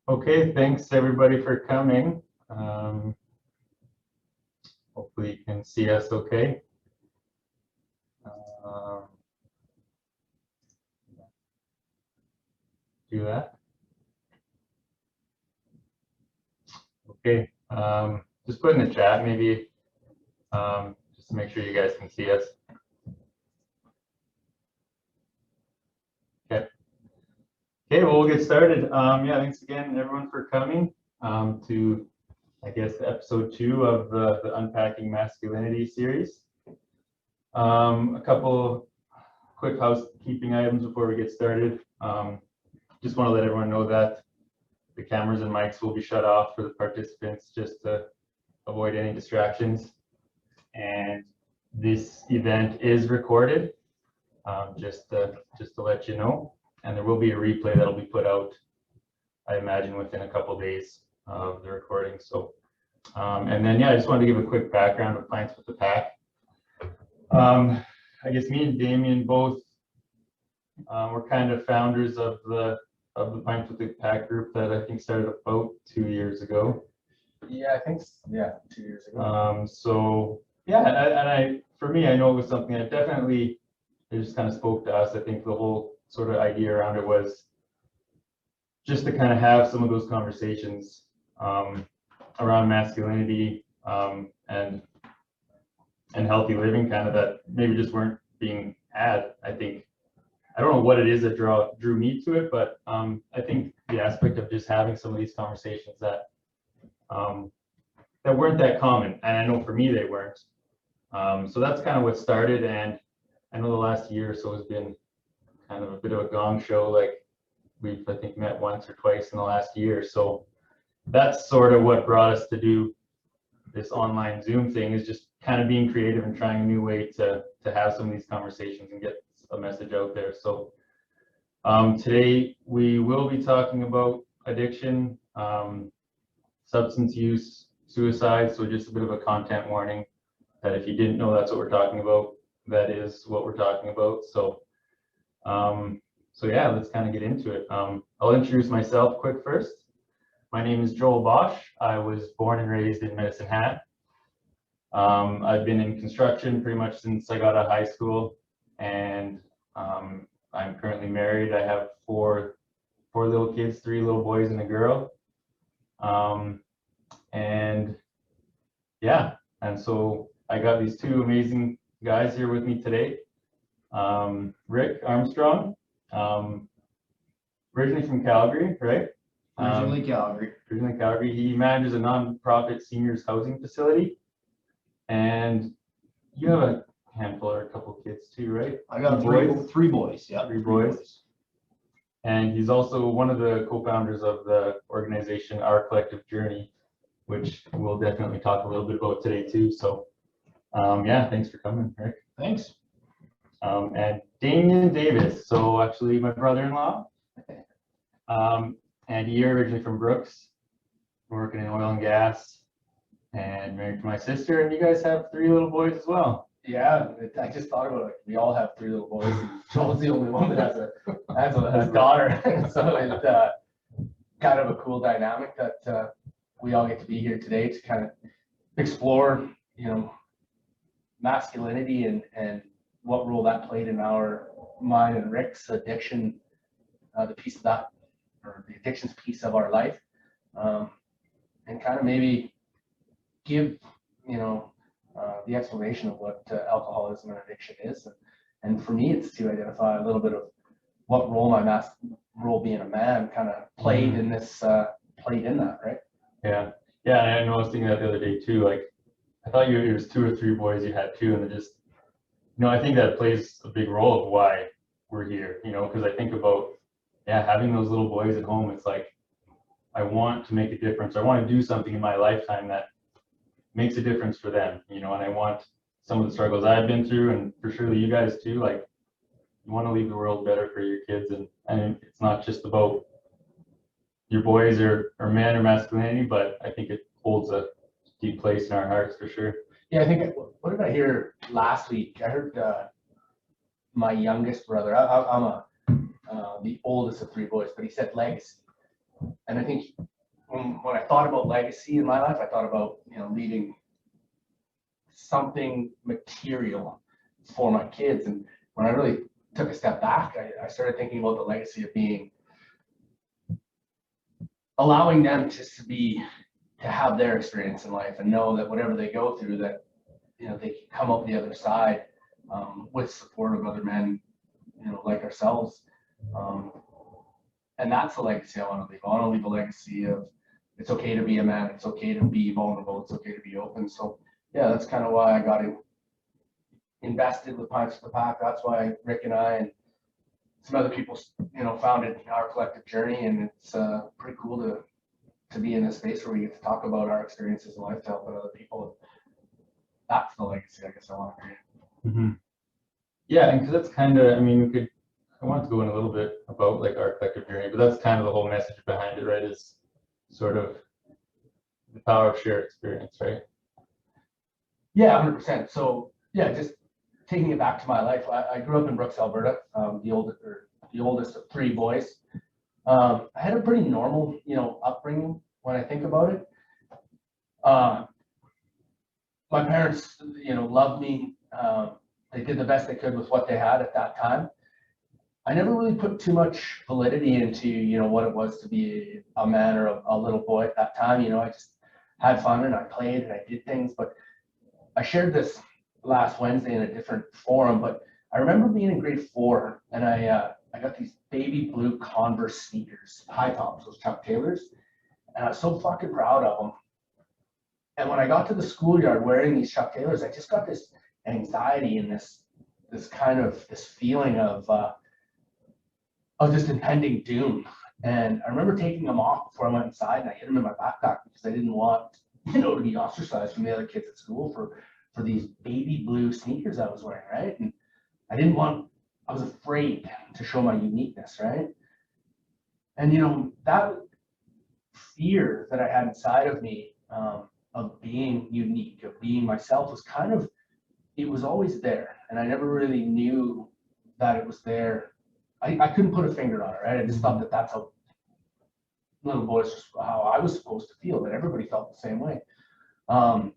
Okay, thanks everybody for coming. Hopefully you can see us okay. Do that. Okay, just put in the chat maybe, just to make sure you guys can see us. Okay, well, we'll get started. Yeah, thanks again, everyone, for coming to, I guess, episode 2 of the Unpacking Masculinity series. A couple quick housekeeping items before we get started. Just want to let everyone know that the cameras and mics will be shut off for the participants just to avoid any distractions. And this event is recorded, just to let you know. And there will be a replay that'll be put out, I imagine, within a couple of days of the recording. So, and then, yeah, I just wanted to give a quick background of Pints with the Pack. I guess me and Damyan both were kind of founders of the Pints with the Pack group that I think started about 2 years ago. Yeah, I think, yeah, 2 years ago. So, yeah, for me, I know it was something that definitely, it just kind of spoke to us. I think the whole sort of idea around it was just to kind of have some of those conversations around masculinity and healthy living, kind of, that maybe just weren't being had. I think, I don't know what it is that drew me to it, but I think the aspect of just having some of these conversations that weren't that common, and I know for me they weren't. So that's kind of what started, and I know the last year or so has been kind of a bit of a gong show. Like, we've, I think, met once or twice in the last year. So that's sort of what brought us to do this online Zoom thing, is just kind of being creative and trying a new way to have some of these conversations and get a message out there. So today we will be talking about addiction, substance use, suicide. So just a bit of a content warning that if you didn't know that's what we're talking about, that is what we're talking about. So so yeah, let's kind of get into it. I'll introduce myself quick first. My name is Joel Bosch. I was born and raised in Medicine Hat. I've been in construction pretty much since I got out of high school, and I'm currently married. I have four little kids, 3 little boys and a girl. And yeah, and so I got these 2 amazing guys here with me today. Rick Armstrong, originally from Calgary, right? Originally Calgary. He manages a non-profit seniors housing facility, and you have a handful or a couple kids too, right? I got three boys. Yeah, 3 boys. And he's also one of the co-founders of the organization Our Collective Journey, which we'll definitely talk a little bit about today too. So yeah, thanks for coming, Rick. Thanks. And Damyan Davis, so actually my brother-in-law, and you're originally from Brooks, working in oil and gas, and married to my sister, and you guys have 3 little boys as well. Yeah, I just thought about it. We all have 3 little boys. Joel's the only one that has a daughter, so it's kind of a cool dynamic that we all get to be here today to kind of explore, masculinity and what role that played in mine and Rick's addiction, the piece of that, or the addictions piece of our life, and kind of maybe give, the explanation of what alcoholism and addiction is. And for me, it's to identify a little bit of what role my role being a man kind of played in this, played in that, right? Yeah. Yeah, and I was thinking that the other day too, like, I thought it was 2 or 3 boys you had too, and it just, I think that plays a big role of why we're here, because I think about, having those little boys at home. It's like, I want to make a difference. I want to do something in my lifetime that makes a difference for them, and I want some of the struggles I've been through, and for sure you guys too, like, you want to leave the world better for your kids. And it's not just about your boys or men or masculinity, but I think it holds a deep place in our hearts for sure. Yeah, I think, what did I hear last week? I heard my youngest brother, I'm the oldest of 3 boys, but he said legacy. And I think when I thought about legacy in my life, I thought about, leaving something material for my kids. And when I really took a step back, I started thinking about the legacy of allowing them to have their experience in life and know that whatever they go through, that, they can come up the other side with support of other men, like ourselves. And that's the legacy I want to leave. I want to leave a legacy of it's okay to be a man. It's okay to be vulnerable. It's okay to be open. So yeah, that's kind of why I got invested with Pints for the Pack. That's why Rick and I and some other people, founded our collective journey. And it's pretty cool to be in a space where we get to talk about our experiences in life to help other people. That's the legacy I guess I want to create. Mm-hmm. Yeah, and because that's kind of, I mean, I want to go in a little bit about like our collective journey, but that's kind of the whole message behind it, right? Is sort of the power of shared experience, right? Yeah, 100%. So yeah, just taking it back to my life. I grew up in Brooks, Alberta, the oldest of 3 boys. I had a pretty normal, upbringing when I think about it. My parents, loved me. They did the best they could with what they had at that time. I never really put too much validity into, what it was to be a man or a little boy at that time. I just had fun and I played and I did things. But I shared this last Wednesday in a different forum, but I remember being in grade 4 and I got these baby blue Converse sneakers, high tops, those Chuck Taylors, and I was so fucking proud of them. And when I got to the schoolyard wearing these Chuck Taylors, I just got this anxiety and this feeling of just impending doom. And I remember taking them off before I went inside, and I hid them in my backpack because I didn't want, to be ostracized from the other kids at school for these baby blue sneakers I was wearing, right? And I was afraid to show my uniqueness, right? And that fear that I had inside of me of being unique, of being myself, it was always there. And I never really knew that it was there. I couldn't put a finger on it, right? I just thought that that's how little boys, just how I was supposed to feel, that everybody felt the same way. And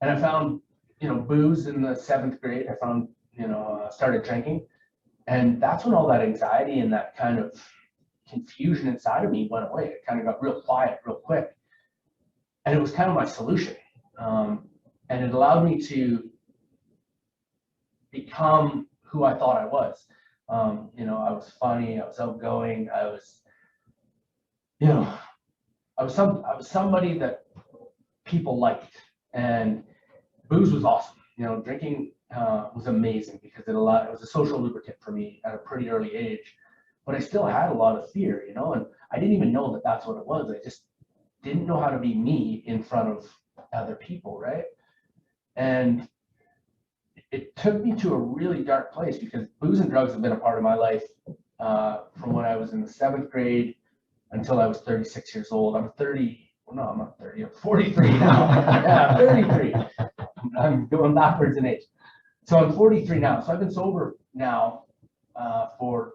I found, booze in the 7th grade. I found, started drinking. And that's when all that anxiety and that kind of confusion inside of me went away. It kind of got real quiet real quick. And it was kind of my solution. And it allowed me to become who I thought I was. I was funny, I was outgoing, I was somebody that people liked, and booze was awesome. Drinking was amazing because it was a social lubricant for me at a pretty early age, but I still had a lot of fear, and I didn't even know that that's what it was. I just didn't know how to be me in front of other people, right? And it took me to a really dark place because booze and drugs have been a part of my life from when I was in the 7th grade until I was 36 years old. I'm 30. Well, no, I'm not 30. I'm 43 now. Yeah, I'm 33. I'm going backwards in age. So I'm 43 now. So I've been sober now for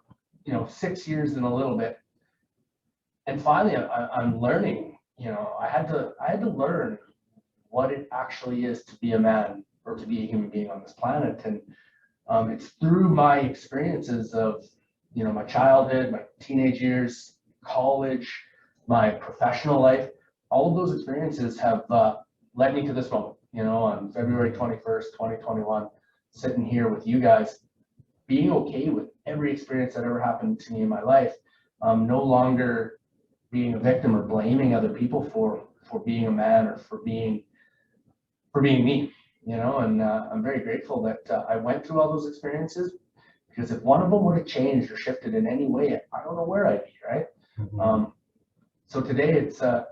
6 years and a little bit. And finally, I'm learning. I had to learn what it actually is to be a man or to be a human being on this planet. And it's through my experiences of, my childhood, my teenage years, college, my professional life. All of those experiences have led me to this moment, on February 21st, 2021, sitting here with you guys, being okay with every experience that ever happened to me in my life, no longer being a victim or blaming other people for being a man or for being me. And I'm very grateful that I went through all those experiences, because if one of them would have changed or shifted in any way, I don't know where I'd be, right? Mm-hmm. So today it's, I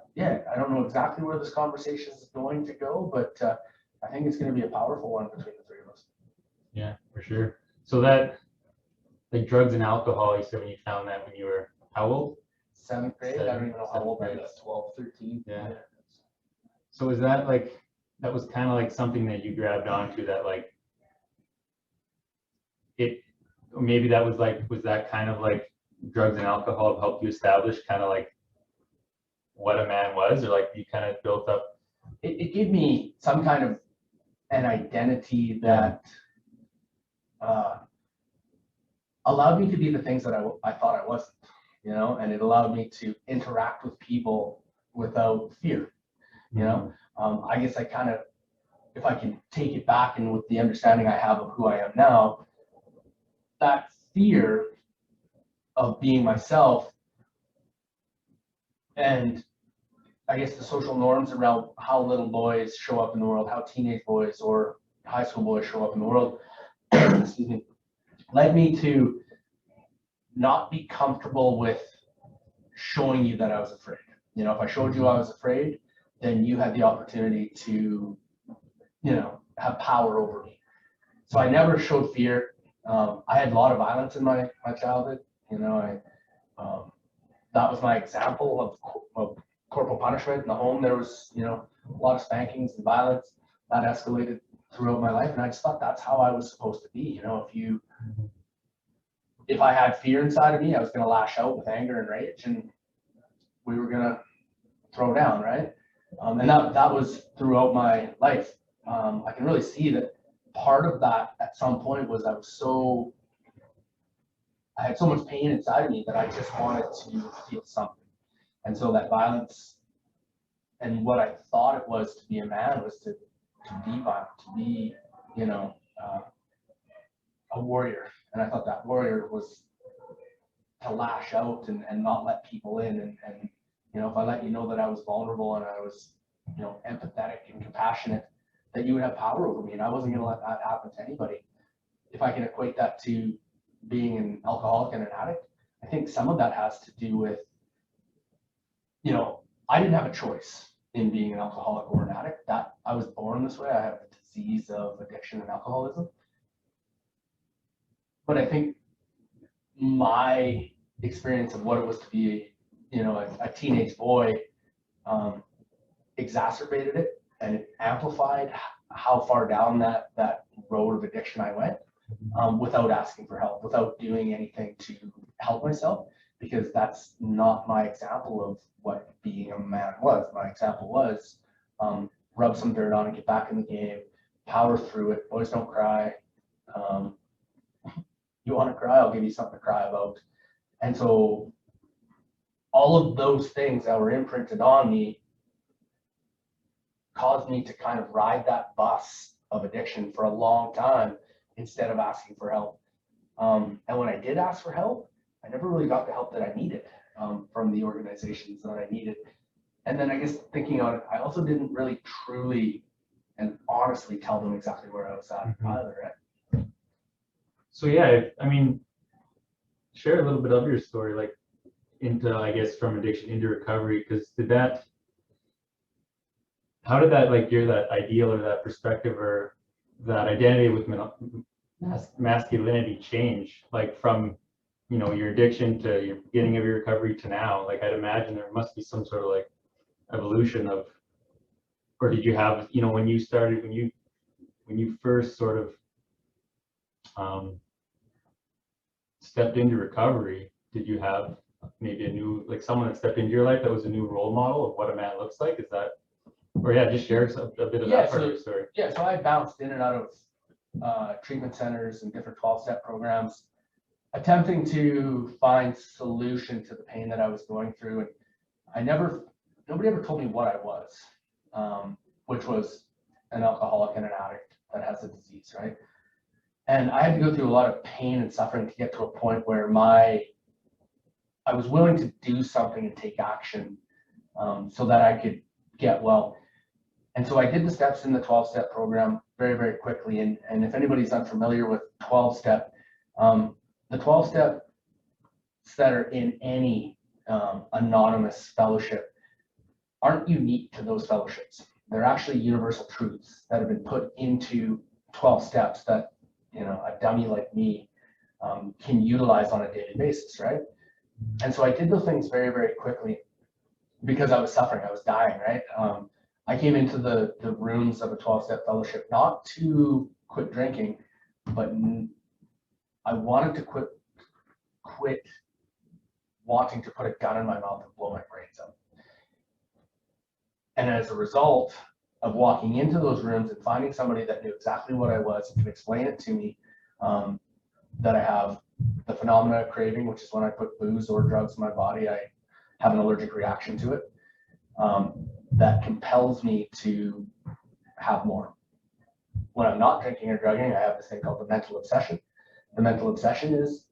don't know exactly where this conversation is going to go, but I think it's going to be a powerful one between the 3 of us. Yeah, for sure. So that, like drugs and alcohol, you said when you found that when you were how old? 7th grade. I don't even know how old I was. 12, 13. Yeah. So is that like, that was kind of like something that you grabbed onto, that like it, or maybe that was like, was that kind of like drugs and alcohol have helped you establish kind of like what a man was, or like you kind of built up? It gave me some kind of an identity that allowed me to be the things that I thought I wasn't, you know, and it allowed me to interact with people without fear, you know. I guess I kind of, if I can take it back and with the understanding I have of who I am now, that fear of being myself and I guess the social norms around how little boys show up in the world, how teenage boys or high school boys show up in the world, excuse me, led me to not be comfortable with showing you that I was afraid. You know, if I showed you I was afraid, then you had the opportunity to, you know, have power over me. So I never showed fear. I had a lot of violence in my childhood. You know, that was my example of corporal punishment in the home. There was, you know, a lot of spankings and violence that escalated throughout my life, and I just thought that's how I was supposed to be. You know, if I had fear inside of me, I was going to lash out with anger and rage, and we were going to throw down, right? And that was throughout my life. I can really see that part of that at some point was I had so much pain inside of me that I just wanted to feel something. And so that violence and what I thought it was to be a man was to be violent, to be, you know, a warrior. And I thought that warrior was to lash out and not let people in. And, you know, if I let you know that I was vulnerable and I was, you know, empathetic and compassionate, that you would have power over me. And I wasn't going to let that happen to anybody. If I can equate that to being an alcoholic and an addict, I think some of that has to do with, you know, I didn't have a choice in being an alcoholic or an addict. That I was born this way. I have a disease of addiction and alcoholism. But I think my experience of what it was to be, you know, a teenage boy exacerbated it, and it amplified how far down that road of addiction I went without asking for help, without doing anything to help myself, because that's not my example of what being a man was. My example was rub some dirt on it, get back in the game, power through it. Boys don't cry. You want to cry? I'll give you something to cry about. And so all of those things that were imprinted on me caused me to kind of ride that bus of addiction for a long time instead of asking for help. And when I did ask for help, I never really got the help that I needed from the organizations that I needed. And then I guess thinking on it, I also didn't really truly and honestly tell them exactly where I was at either. Right? So yeah, I mean, share a little bit of your story, like into, I guess, from addiction into recovery, because how did that, like, that ideal or that perspective or that identity with masculinity change, like from, you know, your addiction to your beginning of your recovery to now? Like, I'd imagine there must be some sort of like evolution of, or did you have, you know, when you first sort of stepped into recovery, did you have maybe a new, like someone that stepped into your life that was a new role model of what a man looks like? Is that, or yeah, just share a bit of that part of your story. Yeah, so I bounced in and out of treatment centers and different 12-step programs, attempting to find solution to the pain that I was going through. And nobody ever told me what I was, which was an alcoholic and an addict that has a disease, right? And I had to go through a lot of pain and suffering to get to a point where I was willing to do something and take action so that I could get well. And so I did the steps in the 12-step program very, very quickly. And if anybody's unfamiliar with 12-step, the 12 steps that are in any anonymous fellowship aren't unique to those fellowships. They're actually universal truths that have been put into 12 steps that, you know, a dummy like me can utilize on a daily basis, right? And so I did those things very, very quickly because I was suffering, I was dying, right? I came into the rooms of a 12-step fellowship not to quit drinking, but I wanted to quit wanting to put a gun in my mouth and blow my brains out. And as a result of walking into those rooms and finding somebody that knew exactly what I was and could explain it to me, that I have the phenomena of craving, which is when I put booze or drugs in my body, I have an allergic reaction to it, that compels me to have more. When I'm not drinking or drugging, I have this thing called the mental obsession. The mental obsession is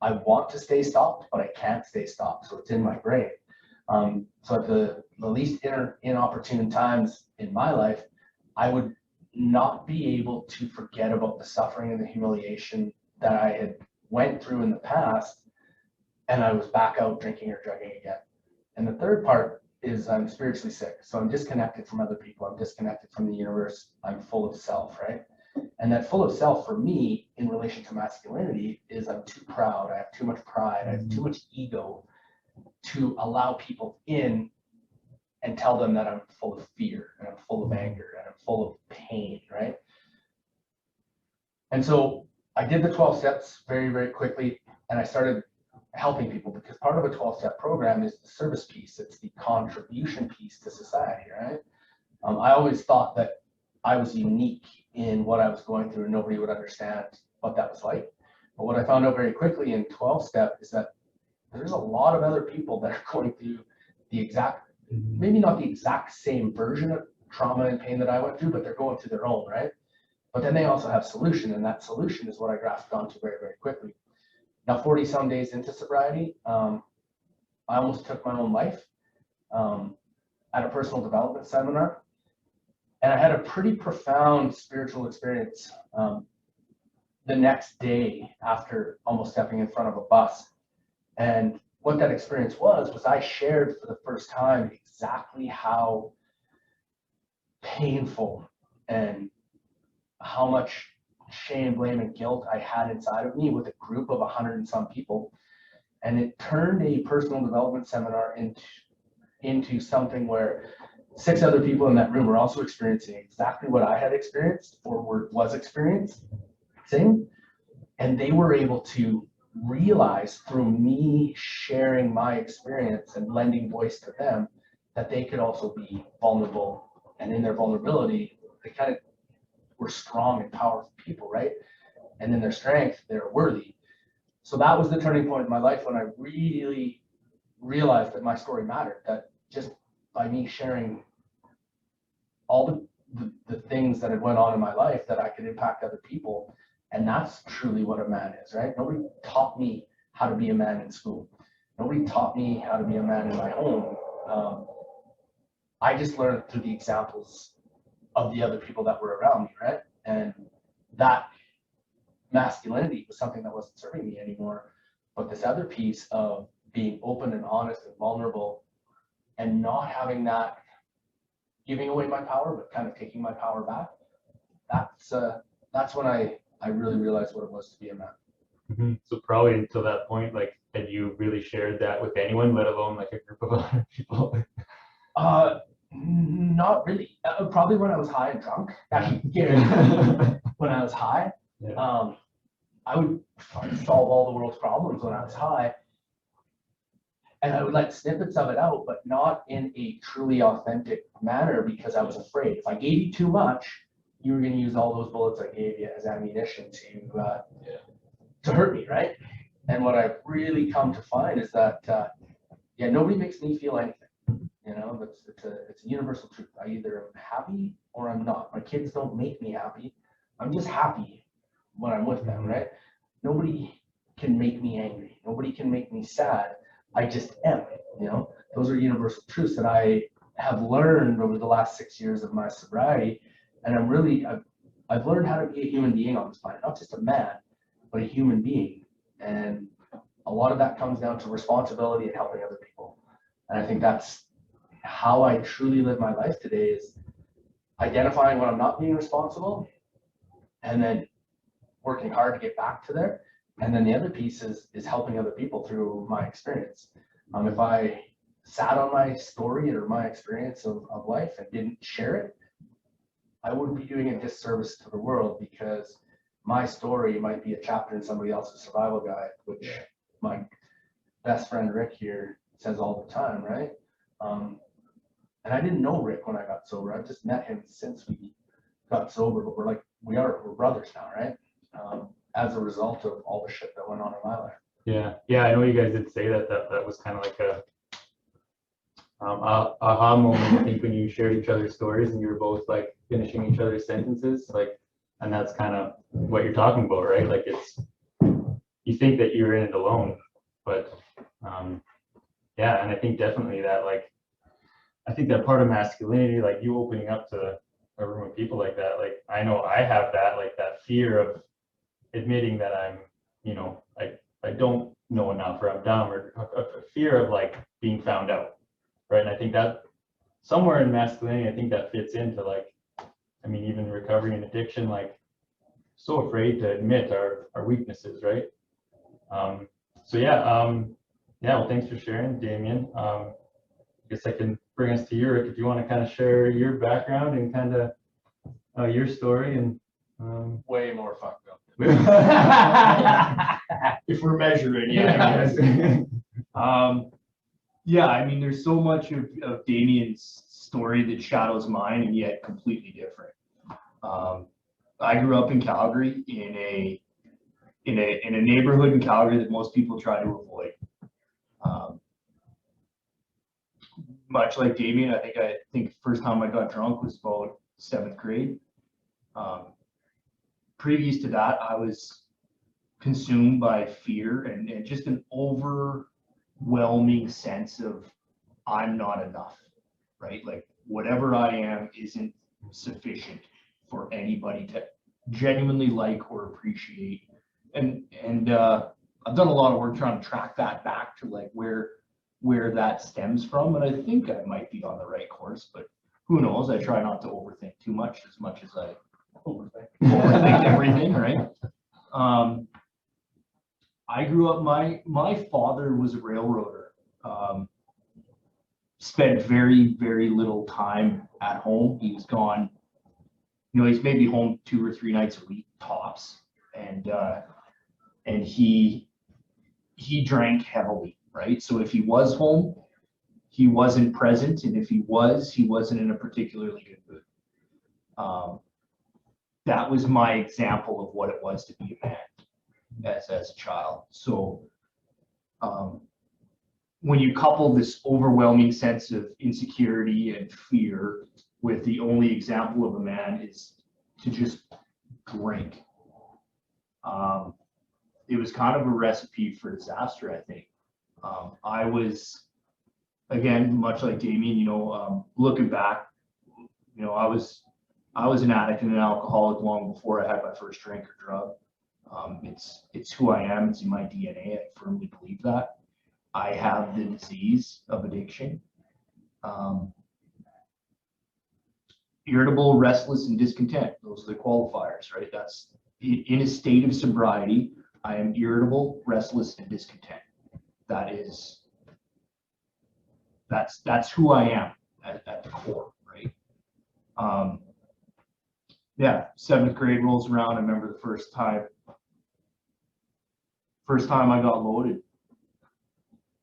I want to stay stopped, but I can't stay stopped. So it's in my brain. So at the least inopportune times in my life, I would not be able to forget about the suffering and the humiliation that I had went through in the past, and I was back out drinking or drugging again. And the third part is I'm spiritually sick. So I'm disconnected from other people. I'm disconnected from the universe. I'm full of self, right? And that full of self for me in relation to masculinity is I'm too proud. I have too much pride. I have too much ego to allow people in and tell them that I'm full of fear and I'm full of anger and I'm full of pain, right? And so I did the 12 steps very, very quickly, and I started helping people, because part of a 12-step program is the service piece. It's the contribution piece to society, right? I always thought that I was unique in what I was going through and nobody would understand what that was like. But what I found out very quickly in 12-step is that there's a lot of other people that are going through the exact, maybe not the exact same version of trauma and pain that I went through, but they're going through their own, right? But then they also have solution, and that solution is what I grasped onto very, very quickly. Now, 40 some days into sobriety, I almost took my own life at a personal development seminar. And I had a pretty profound spiritual experience the next day after almost stepping in front of a bus. And what that experience was I shared for the first time exactly how painful and how much shame, blame, and guilt I had inside of me with a group of 100 and some people. And it turned a personal development seminar into something where 6 other people in that room were also experiencing exactly what I had experienced or was experiencing. And they were able to realize through me sharing my experience and lending voice to them that they could also be vulnerable. And in their vulnerability, they kind of were strong and powerful people, right? And in their strength, they're worthy. So that was the turning point in my life when I really realized that my story mattered, that just by me sharing all the things that had went on in my life, that I could impact other people. And that's truly what a man is, right? Nobody taught me how to be a man in school. Nobody taught me how to be a man in my home. I just learned through the examples of the other people that were around me, right? And that masculinity was something that wasn't serving me anymore. But this other piece of being open and honest and vulnerable and not having that giving away my power, but kind of taking my power back, that's when I really realized what it was to be a man. Mm-hmm. So probably until that point, like, had you really shared that with anyone, let alone like a group of other people? Not really. Probably when I was high and drunk. Actually, when I was high, yeah. I would solve all the world's problems when I was high, and I would let snippets of it out, but not in a truly authentic manner because I was afraid. If I gave you too much, you were going to use all those bullets I gave you as ammunition to hurt me, right? And what I've really come to find is that nobody makes me feel anything. You know, it's a universal truth. I either am happy or I'm not. My kids don't make me happy. I'm just happy when I'm with them, right? Nobody can make me angry. Nobody can make me sad. I just am, you know? Those are universal truths that I have learned over the last 6 years of my sobriety. And I've learned how to be a human being on this planet, not just a man, but a human being. And a lot of that comes down to responsibility and helping other people. And I think that's how I truly live my life today, is identifying when I'm not being responsible and then working hard to get back to there. And then the other piece is helping other people through my experience. If I sat on my story or my experience of life and didn't share it, I would be doing a disservice to the world, because my story might be a chapter in somebody else's survival guide, which best friend Rick here says all the time, right? And I didn't know Rick when I got sober. I've just met him since we got sober, but we're brothers now, right? As a result of all the shit that went on in my life. Yeah, yeah, I know you guys did say that was kind of like a aha moment, I think, when you shared each other's stories and you were both like finishing each other's sentences, like, and that's kind of what you're talking about, right? Like, it's, you think that you're in it alone, but yeah, and I think definitely that, like, I think that part of masculinity, like you opening up to a room of people like that, like, I know I have that, like, that fear of admitting that I'm, you know, I don't know enough, or I'm dumb, or a fear of like being found out, right? And I think that somewhere in masculinity, I think that fits into, like, I mean, even recovery and addiction, like, so afraid to admit our weaknesses, right? So yeah, yeah, well, thanks for sharing, Damyan. I guess I can bring us to you, Rick, if you want to kind of share your background and kind of your story, and Way more fucked up. If we're measuring, yeah. Yeah, I mean, there's so much of Damyan's story that shadows mine, and yet completely different. I grew up in Calgary in a neighborhood in Calgary that most people try to avoid. Much like Damyan, I think the first time I got drunk was about 7th grade. Previous to that, I was consumed by fear and just an overwhelming sense of I'm not enough, right? Like, whatever I am isn't sufficient for anybody to genuinely like or appreciate. And I've done a lot of work trying to track that back to like where that stems from, and I think I might be on the right course, but who knows? I try not to overthink too much as I overthink everything, right? I grew up, my father was a railroader. Spent very, very little time at home. He was gone, you know, he's maybe home 2 or 3 nights a week tops, and he drank heavily, right? So if he was home, he wasn't present, and if he wasn't in a particularly good mood. That was my example of what it was to be a man as a child. So when you couple this overwhelming sense of insecurity and fear with the only example of a man is to just drink, it was kind of a recipe for disaster, I think. I was, again, much like Damyan, you know, looking back, you know, I was an addict and an alcoholic long before I had my first drink or drug. It's who I am. It's in my DNA. I firmly believe that. I have the disease of addiction. Irritable, restless, and discontent. Those are the qualifiers, right? That's in a state of sobriety. I am irritable, restless, and discontent. That's who I am at the core, right? Yeah, 7th grade rolls around. I remember the first time I got loaded.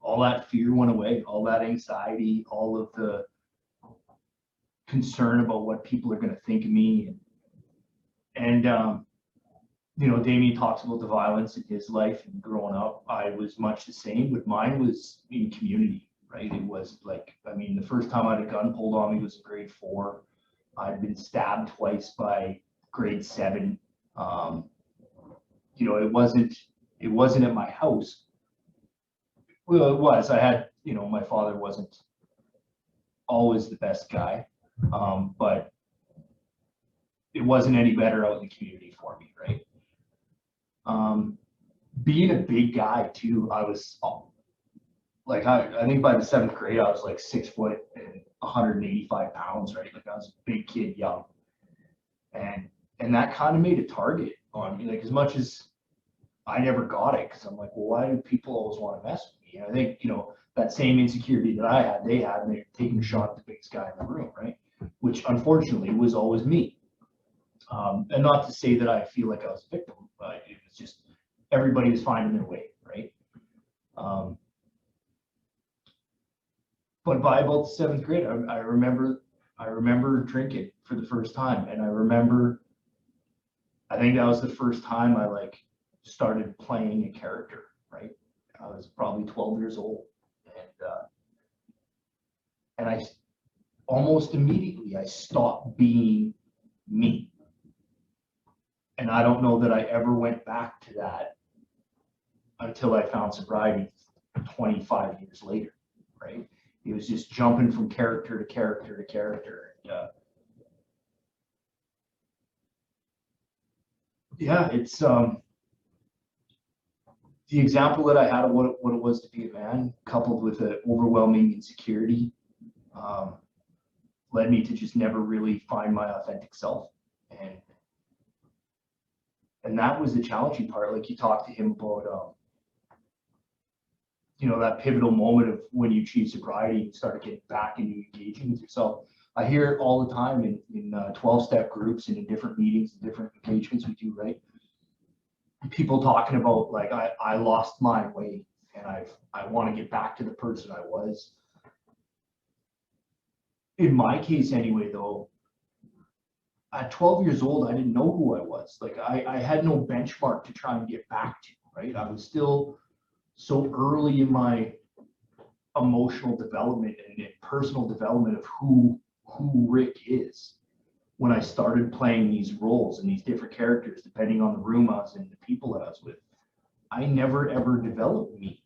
All that fear went away, all that anxiety, all of the concern about what people are going to think of me. And you know, Damyan talks about the violence in his life and growing up. I was much the same, but mine was in community, right? It was like, I mean, the first time I had a gun pulled on me was in grade 4. I'd been stabbed twice by grade 7. You know, it wasn't at my house. Well, it was. I had, you know, my father wasn't always the best guy, but it wasn't any better out in the community for me, right? Being a big guy too, I was like, I think by the 7th grade, I was like 6 foot and 185 pounds, right? Like, I was a big kid, young, and that kind of made a target on me. Like, as much as I never got it, because I'm like, well, why do people always want to mess with me? And I think, you know, that same insecurity that I had, they had, and they're taking a shot at the biggest guy in the room, right? Which unfortunately was always me. And not to say that I feel like I was a victim, but it was just everybody was finding their way, right? But by about the 7th grade, I remember drinking for the first time, and I think that was the first time I like started playing a character, right? I was probably 12 years old, and I almost immediately I stopped being me. And I don't know that I ever went back to that until I found sobriety 25 years later, right? It was just jumping from character to character to character. And, yeah, it's the example that I had of what it was to be a man, coupled with an overwhelming insecurity, led me to just never really find my authentic self. And that was the challenging part. Like you talked to him about, that pivotal moment of when you achieve sobriety and started getting back into engaging with yourself. I hear it all the time in 12-step groups and in different meetings and different engagements we do, right? People talking about like, I lost my way and I want to get back to the person I was. In my case anyway, though, at 12 years old, I didn't know who I was. Like I had no benchmark to try and get back to, right? I was still so early in my emotional development and personal development of who Rick is when I started playing these roles and these different characters, depending on the room I was in, the people that I was with. I never ever developed me.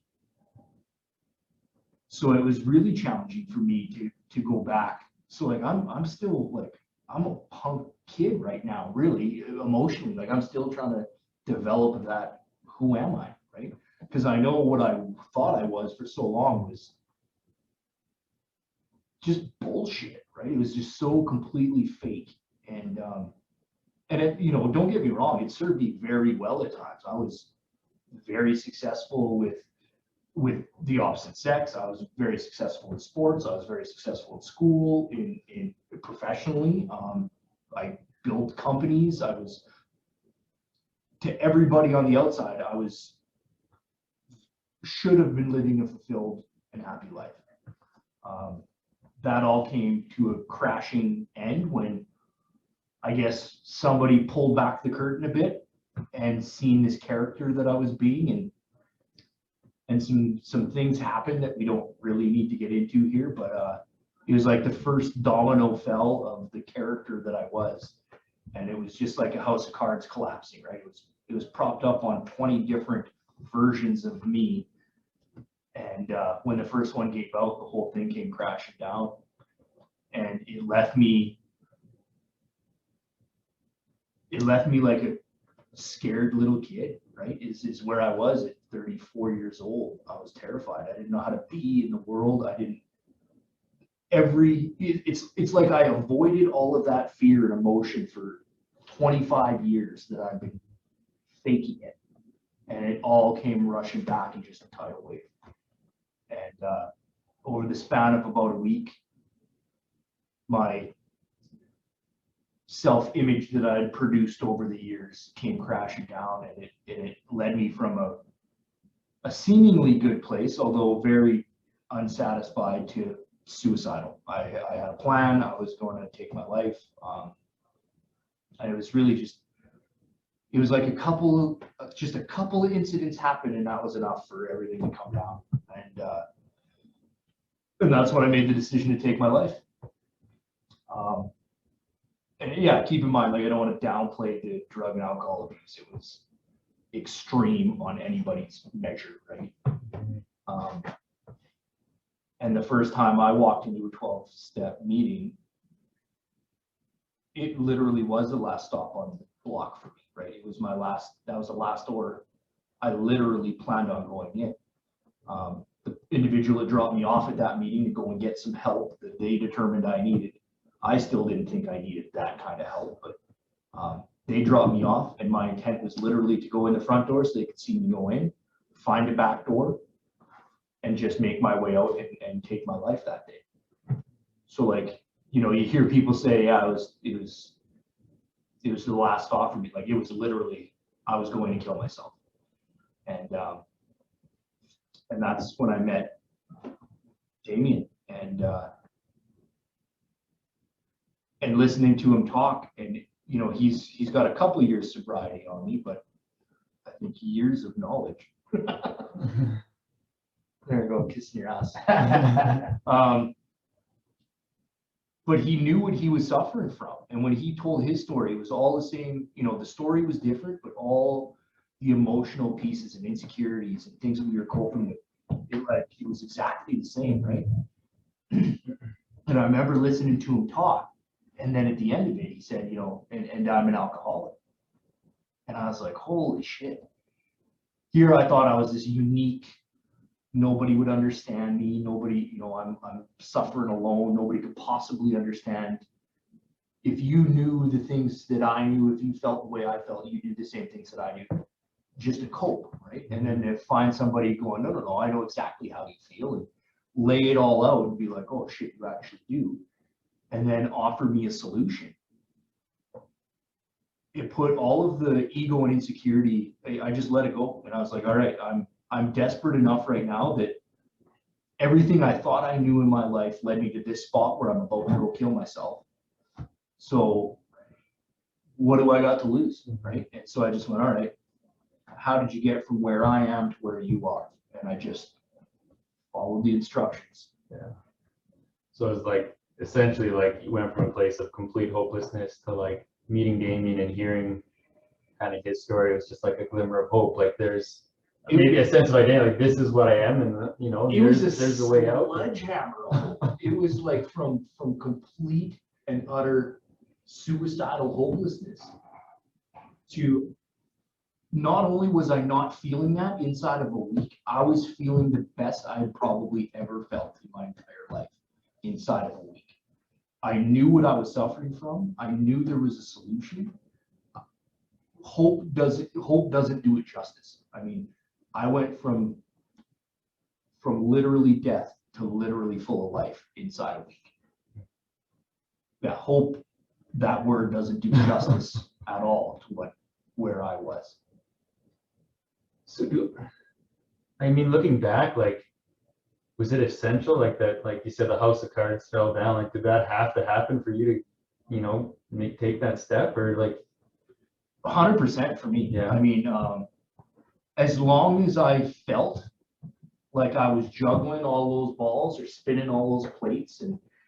So it was really challenging for me to go back. So like I'm still like, I'm a punk kid right now, really emotionally. Like I'm still trying to develop that, who am I, right? Because I know what I thought I was for so long was just bullshit, right? It was just so completely fake. And it, don't get me wrong, it served me very well at times. I was very successful with the opposite sex. I was very successful in sports. I was very successful in school, in professionally. I built companies. I was, to everybody on the outside, should have been living a fulfilled and happy life. That all came to a crashing end when I guess somebody pulled back the curtain a bit and seen this character that I was being, and some things happened that we don't really need to get into here, but it was like the first domino fell of the character that I was, and it was just like a house of cards collapsing, right? It was propped up on 20 different versions of me, and when the first one gave out, the whole thing came crashing down, and it left me like a scared little kid, right? Is where I was at 34 years old. I was terrified. I didn't know how to be in the world. It's like I avoided all of that fear and emotion for 25 years that I've been faking it. And it all came rushing back in just a tidal wave. And over the span of about a week, my self-image that I had produced over the years came crashing down, and it led me from a seemingly good place, although very unsatisfied, to suicidal. I had a plan. I was going to take my life, and it was really it was like a couple of incidents happened, and that was enough for everything to come down, and that's when I made the decision to take my life. And yeah, keep in mind, like I don't want to downplay the drug and alcohol abuse. It was extreme on anybody's measure, right? And the first time I walked into a 12-step meeting, it literally was the last stop on the block for me, right? It was that was the last order I literally planned on going in. The individual that dropped me off at that meeting to go and get some help that they determined I needed, I still didn't think I needed that kind of help, but they dropped me off, and my intent was literally to go in the front door so they could see me go in, find a back door, and just make my way out and take my life that day. So like, you hear people say, yeah, it was the last stop for me. Like it was literally, I was going to kill myself. And that's when I met Damyan, and and listening to him talk, and you know, he's got a couple years sobriety on me, but I think years of knowledge. There you go, kissing your ass. But he knew what he was suffering from, and when he told his story, it was all the same. You know, the story was different, but all the emotional pieces and insecurities and things that we were coping with, it was exactly the same, right? And I remember listening to him talk, and then at the end of it, he said, you know, and I'm an alcoholic. And I was like, holy shit. Here I thought I was this unique, nobody would understand me, nobody, you know, I'm suffering alone, nobody could possibly understand. If you knew the things that I knew, if you felt the way I felt, you do the same things that I do, just to cope, right? And then to find somebody going, no, I know exactly how you feel, and lay it all out and be like, oh shit, you actually do. And then offer me a solution. It put all of the ego and insecurity, I just let it go. And I was like, all right, I'm desperate enough right now that everything I thought I knew in my life led me to this spot where I'm about to go kill myself. So what do I got to lose, right? And so I just went, all right, how did you get from where I am to where you are? And I just followed the instructions. Yeah. So it's like, essentially, like, you went from a place of complete hopelessness to like meeting Damyan and hearing kind of his story. It was just like a glimmer of hope. Like there's maybe a sense of identity, like this is what I am, and you know, there's a way out. Sledgehammer. It was like from complete and utter suicidal hopelessness to, not only was I not feeling that inside of a week, I was feeling the best I had probably ever felt in my entire life inside of a week. I knew what I was suffering from. I knew there was a solution. Hope doesn't do it justice. I mean, I went from literally death to literally full of life inside a week. Yeah, hope, that word doesn't do justice at all to where I was. So I mean, looking back, like, was it essential, like that, like you said, the house of cards fell down, like did that have to happen for you to, you know, take that step, or like? 100% for me. Yeah. I mean, as long as I felt like I was juggling all those balls or spinning all those plates,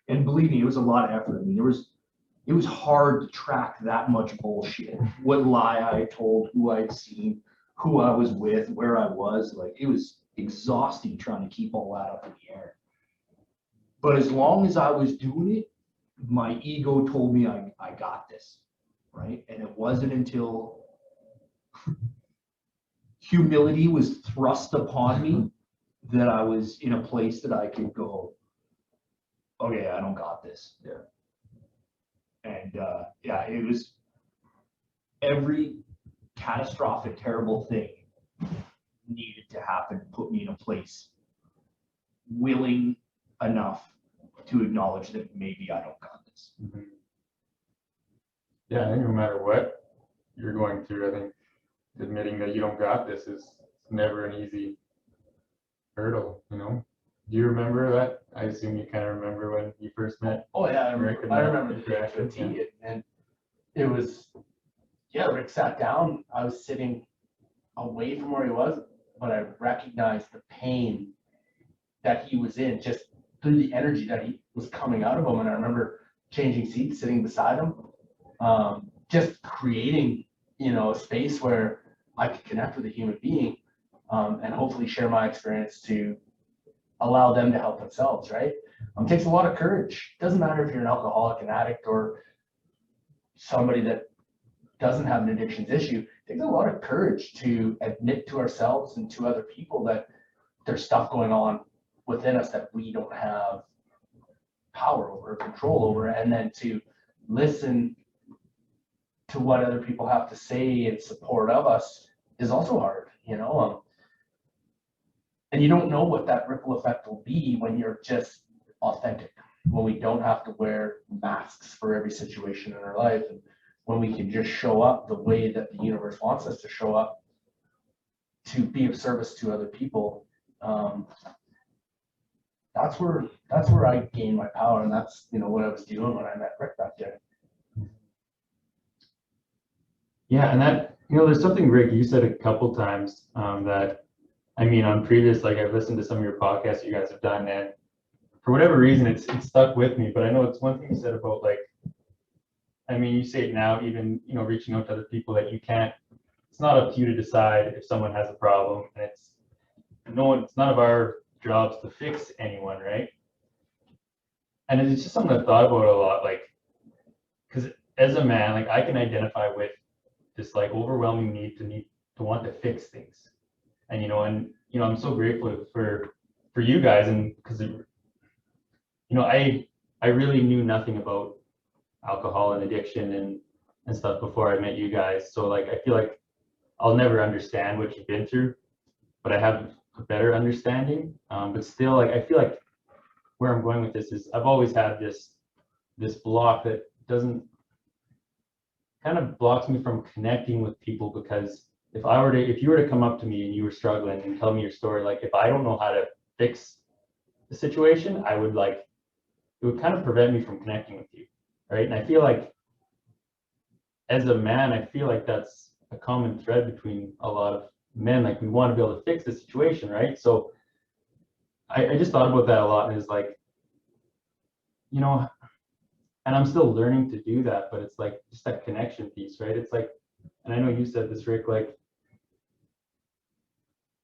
and believe me, it was a lot of effort. I mean, it was hard to track that much bullshit. What lie I told, who I'd seen, who I was with, where I was. Like, it was exhausting trying to keep all that up in the air. But as long as I was doing it, my ego told me I got this, right? And it wasn't until humility was thrust upon me that I was in a place that I could go, okay, I don't got this. Yeah. And yeah, it was every catastrophic, terrible thing needed to happen to put me in a place willing enough to acknowledge that maybe I don't got this. Mm-hmm. Yeah, I think no matter what you're going through, I think admitting that you don't got this is never an easy hurdle, you know? Do you remember that? I assume you kind of remember when you first met. Oh yeah, Rick, I remember the day, and it was, yeah, Rick sat down. I was sitting away from where he was, but I recognized the pain that he was in just through the energy that he was coming out of him. And I remember changing seats, sitting beside him, just creating, you know, a space where I could connect with a human being, and hopefully share my experience to allow them to help themselves, right? It takes a lot of courage. Doesn't matter if you're an alcoholic, an addict, or somebody that doesn't have an addictions issue. It takes a lot of courage to admit to ourselves and to other people that there's stuff going on within us that we don't have power over or control over, and then to listen to what other people have to say in support of us is also hard, you know. And you don't know what that ripple effect will be when you're just authentic, when we don't have to wear masks for every situation in our life, and when we can just show up the way that the universe wants us to show up to be of service to other people. that's where I gained my power, and that's, you know, what I was doing when I met Rick back there. Yeah, and that, you know, there's something, Rick, you said a couple times that, I mean, on previous, like I've listened to some of your podcasts you guys have done, and for whatever reason, it's stuck with me. But I know it's one thing you said about, like, I mean, you say it now, even, you know, reaching out to other people, that you can't, it's not up to you to decide if someone has a problem, and it's none of our jobs to fix anyone, right? And it's just something I've thought about a lot, like, because as a man, like I can identify with this like overwhelming need to want to fix things, and I'm so grateful for you guys, and because I really knew nothing about alcohol and addiction and stuff before I met you guys, so like I feel like I'll never understand what you've been through, but I have a better understanding. But still, like I feel like where I'm going with this is I've always had this block that kind of blocks me from connecting with people, because if you were to come up to me and you were struggling and tell me your story, like if I don't know how to fix the situation, it would kind of prevent me from connecting with you, right? And I feel like as a man, I feel like that's a common thread between a lot of men. Like we want to be able to fix the situation, right? So I just thought about that a lot, and it's like, you know, and I'm still learning to do that, but it's like just that connection piece, right? It's like, and I know you said this, Rick, like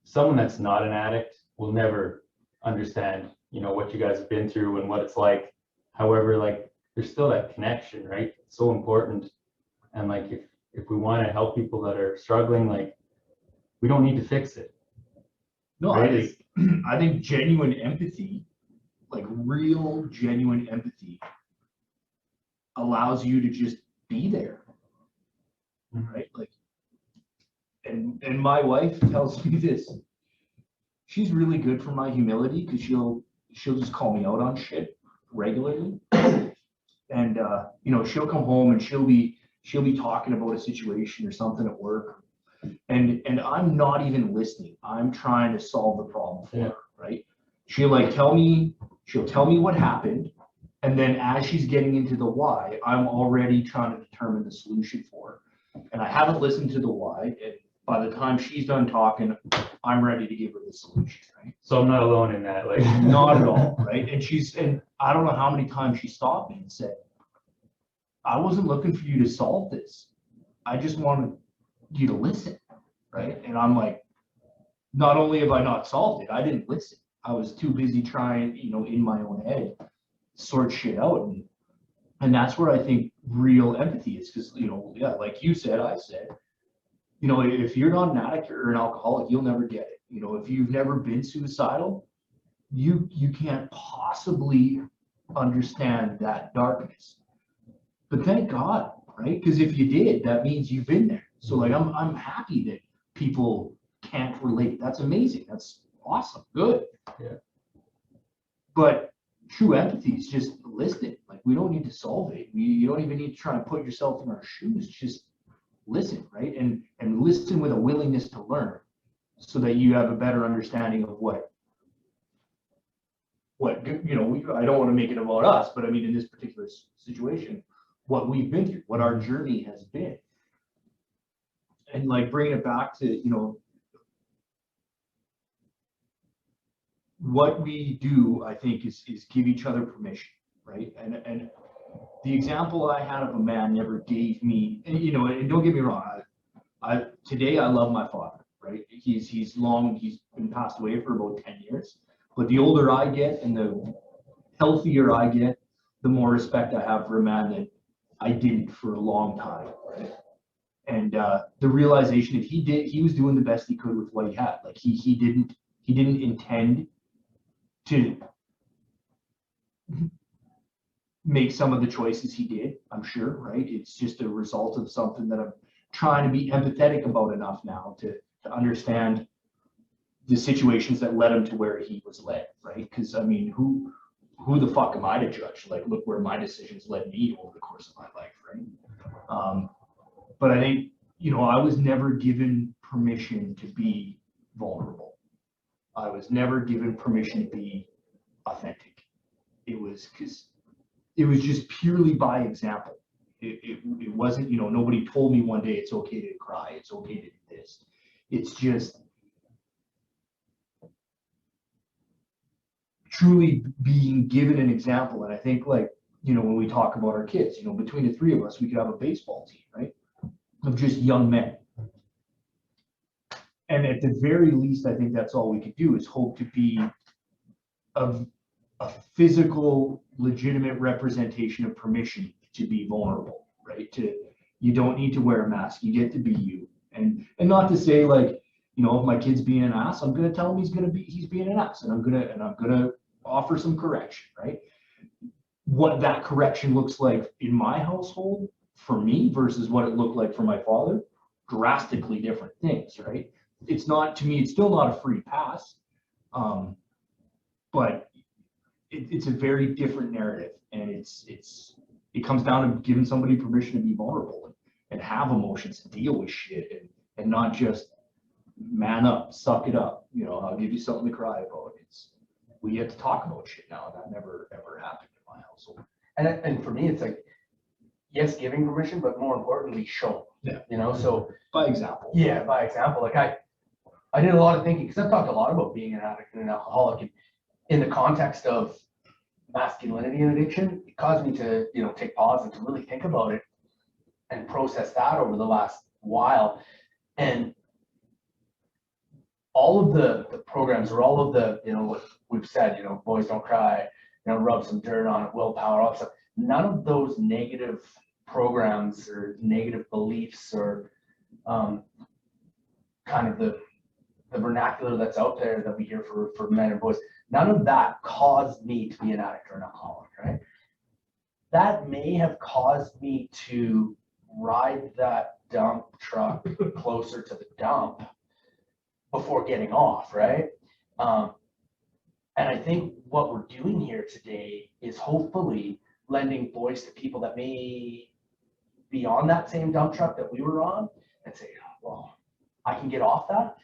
someone that's not an addict will never understand, you know, what you guys have been through and what it's like. However, like there's still that connection, right? It's so important. And like if we want to help people that are struggling, like we don't need to fix it. No, Right? I think genuine empathy, like real genuine empathy, allows you to just be there, right? Like, and my wife tells me this. She's really good for my humility, because she'll just call me out on shit regularly, and you know, she'll come home and she'll be talking about a situation or something at work, and I'm not even listening. I'm trying to solve the problem for her, right? She'll tell me what happened, and then as she's getting into the why, I'm already trying to determine the solution for her. And I haven't listened to the why, and by the time she's done talking, I'm ready to give her the solution, right? So I'm not alone in that, like Not at all, right? And I don't know how many times she stopped me and said, I wasn't looking for you to solve this. I just wanted you to listen, right? And I'm like, not only have I not solved it, I didn't listen. I was too busy trying, you know, in my own head, sort shit out. And that's where I think real empathy is, because, you know, yeah, like you said, I said, you know, if you're not an addict or an alcoholic, you'll never get it. You know, if you've never been suicidal, you can't possibly understand that darkness. But thank God, right? Because if you did, that means you've been there. So like I'm happy that people can't relate. That's amazing. That's awesome. Good. Yeah. But true empathy is just listening. Like we don't need to solve it. You don't even need to try and put yourself in our shoes. Just listen, right? And listen with a willingness to learn, so that you have a better understanding of what you know. I don't want to make it about us, but I mean, in this particular situation, what we've been through, what our journey has been, and like bringing it back to, you know, what we do, I think is give each other permission, right? And the example I had of a man never gave me, and, you know, and don't get me wrong, today I love my father, right? He's been passed away for about 10 years, but the older I get and the healthier I get, the more respect I have for a man that I didn't for a long time, right? And the realization that he was doing the best he could with what he had. Like he didn't intend to make some of the choices he did, I'm sure, right? It's just a result of something that I'm trying to be empathetic about enough now to understand the situations that led him to where he was led, right? Because I mean, who the fuck am I to judge? Like, look where my decisions led me over the course of my life, right? But I think, you know, I was never given permission to be vulnerable. I was never given permission to be authentic. It was because it was just purely by example. It wasn't, nobody told me one day it's okay to cry, it's okay to do this. It's just truly being given an example. And I think, like, when we talk about our kids, between the three of us, we could have a baseball team, right? Of just young men. And at the very least, I think that's all we could do, is hope to be a physical, legitimate representation of permission to be vulnerable, right? You don't need to wear a mask. You get to be you. And not to say, like, if my kid's being an ass, I'm gonna tell him he's being an ass, and I'm gonna offer some correction, right? What that correction looks like in my household for me versus what it looked like for my father, drastically different things, right? It's not, to me, it's still not a free pass, but it's a very different narrative, and it comes down to giving somebody permission to be vulnerable and have emotions and deal with shit, and not just man up, suck it up. I'll give you something to cry about. We get to talk about shit now. That never ever happened in my household. And for me, it's like, yes, giving permission, but more importantly, show. Yeah. So By example. Yeah, by example. Like I did a lot of thinking, because I've talked a lot about being an addict and an alcoholic, and in the context of masculinity and addiction. It caused me to, take pause and to really think about it and process that over the last while. And all of the programs, or all of the, what we've said, boys don't cry, rub some dirt on it, willpower, all that stuff. None of those negative programs or negative beliefs or kind of the vernacular that's out there that we hear for men and boys, none of that caused me to be an addict or an alcoholic, right? That may have caused me to ride that dump truck closer to the dump before getting off, right? And I think what we're doing here today is hopefully lending voice to people that may be on that same dump truck that we were on and say, well, I can get off that,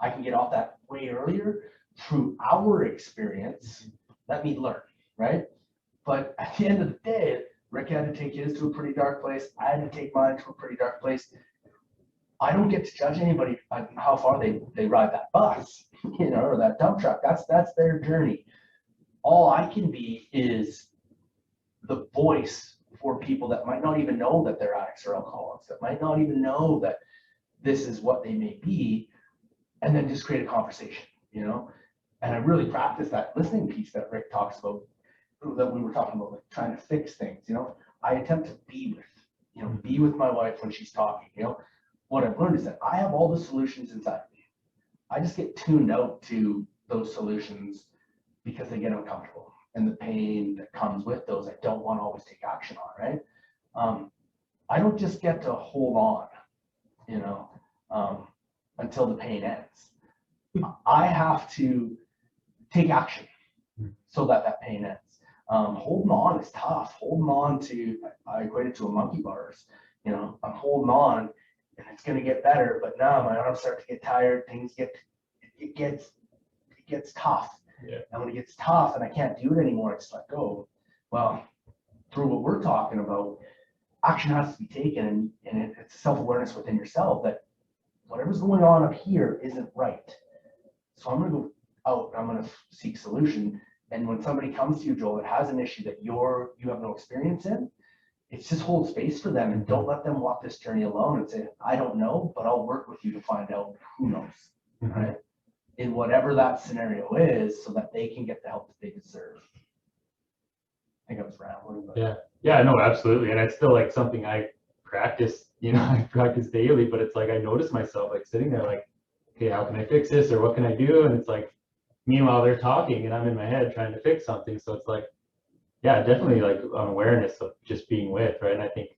I can get off that way earlier through our experience. Let me learn, right? But at the end of the day, Rick had to take his to a pretty dark place. I had to take mine to a pretty dark place. I don't get to judge anybody on how far they ride that bus, or that dump truck. That's their journey. All I can be is the voice for people that might not even know that they're addicts or alcoholics, that might not even know that this is what they may be, and then just create a conversation, And I really practice that listening piece that Rick talks about, that we were talking about, like trying to fix things, I attempt to be with my wife when she's talking, What I've learned is that I have all the solutions inside me. I just get tuned out to those solutions because they get uncomfortable, and the pain that comes with those I don't want to always take action on, right? I don't just get to hold on, until the pain ends. I have to take action so that pain ends. Holding on is tough. Holding on to, I equate it to a monkey bars. I'm holding on, and it's going to get better, but now my arms start to get tired. It gets tough. Yeah. And when it gets tough and I can't do it anymore, I just let go. Well, through what we're talking about, action has to be taken, and it's self-awareness within yourself that whatever's going on up here isn't right. So I'm going to go out, I'm going to seek solution. And when somebody comes to you, Joel, that has an issue that you have no experience in, it's just hold space for them and don't let them walk this journey alone and say, I don't know, but I'll work with you to find out who knows, right? In whatever that scenario is, so that they can get the help that they deserve. I think I was rambling, but Yeah, no, absolutely. And it's still like something I practice, I practice daily, but it's like I notice myself like sitting there like, okay, how can I fix this, or what can I do? And it's like, meanwhile they're talking and I'm in my head trying to fix something. So it's like, yeah, definitely like an awareness of just being with, right? And I think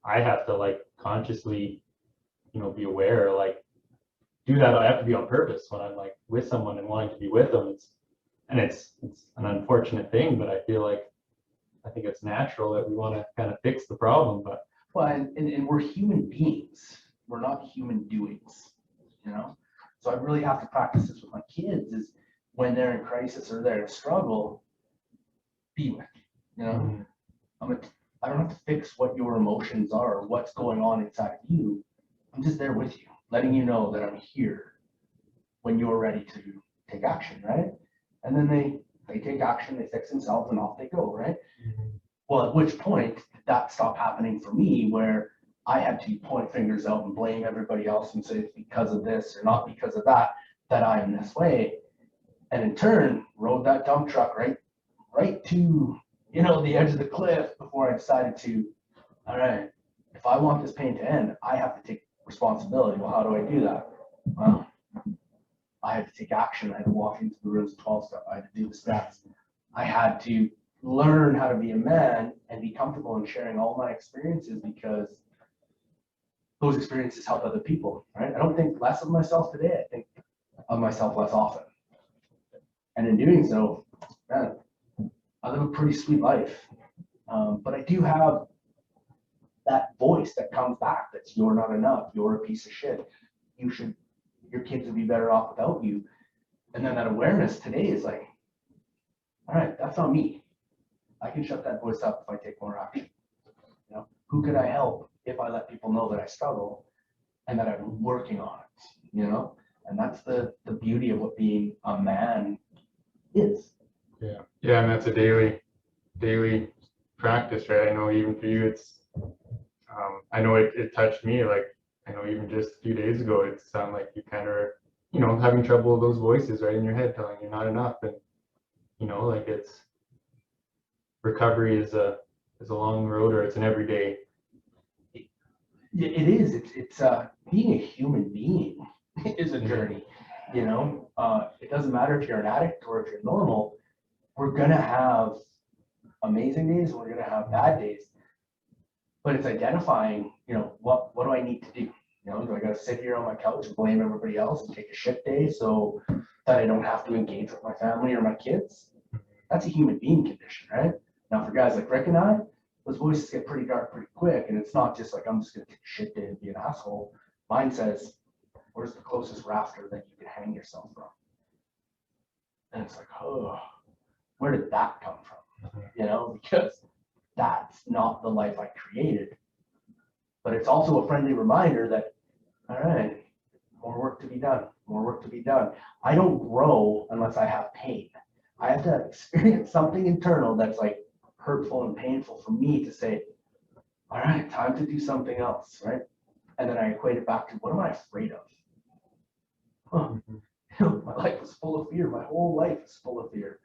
I have to like consciously, be aware, like do that. I have to be on purpose when I'm like with someone and wanting to be with them. It's an unfortunate thing, but I think it's natural that we want to kind of fix the problem. But and we're human beings. We're not human doings, So I really have to practice this with my kids, is when they're in crisis or they're in struggle, be with, you know? Mhm. I don't have to fix what your emotions are or what's going on inside of you. I'm just there with you, letting you know that I'm here when you're ready to take action, right? And then they take action, they fix themselves, and off they go, right? Mhm. Well, at which point did that stop happening for me, where I had to point fingers out and blame everybody else and say it's because of this or not because of that I am this way, and in turn rode that dump truck right to, you know, the edge of the cliff before I decided to, all right, if I want this pain to end, I have to take responsibility. Well, how do I do that? Well, I had to take action. I had to walk into the rooms of 12 step. I had to do the steps. I had to learn how to be a man and be comfortable in sharing all my experiences, because those experiences help other people, right? I don't think less of myself today. I think of myself less often. And in doing so, man, I live a pretty sweet life. But I do have that voice that comes back that's, you're not enough, you're a piece of shit, your kids would be better off without you. And then that awareness today is like, all right, that's not me. I can shut that voice up if I take more action. You know, who could I help if I let people know that I struggle and that I'm working on it, you know? And that's the beauty of what being a man is. Yeah, and that's a daily practice, right? I know even for you, it's I know it touched me. Like, I know even just a few days ago, it sounded like you kind of, you know, having trouble with those voices right in your head telling you not enough, and you know, like, it's recovery is a long road, or it's an everyday. It is. It's being a human being is a journey. You know, it doesn't matter if you're an addict or if you're normal. We're gonna have amazing days. We're gonna have bad days. But it's identifying, you know, what do I need to do? You know, do I gotta sit here on my couch and blame everybody else and take a shit day so that I don't have to engage with my family or my kids? That's a human being condition, right? Now, for guys like Rick and I, those voices get pretty dark pretty quick, and it's not just like, I'm just gonna take a shit day and be an asshole. Mine says, where's the closest rafter that you can hang yourself from? And it's like, oh, where did that come from? You know, because that's not the life I created. But it's also a friendly reminder that, all right, more work to be done, more work to be done. I don't grow unless I have pain. I have to experience something internal that's like hurtful and painful for me to say, all right, time to do something else, right? And then I equate it back to, what am I afraid of? Huh. You know, my life is full of fear. My whole life is full of fear.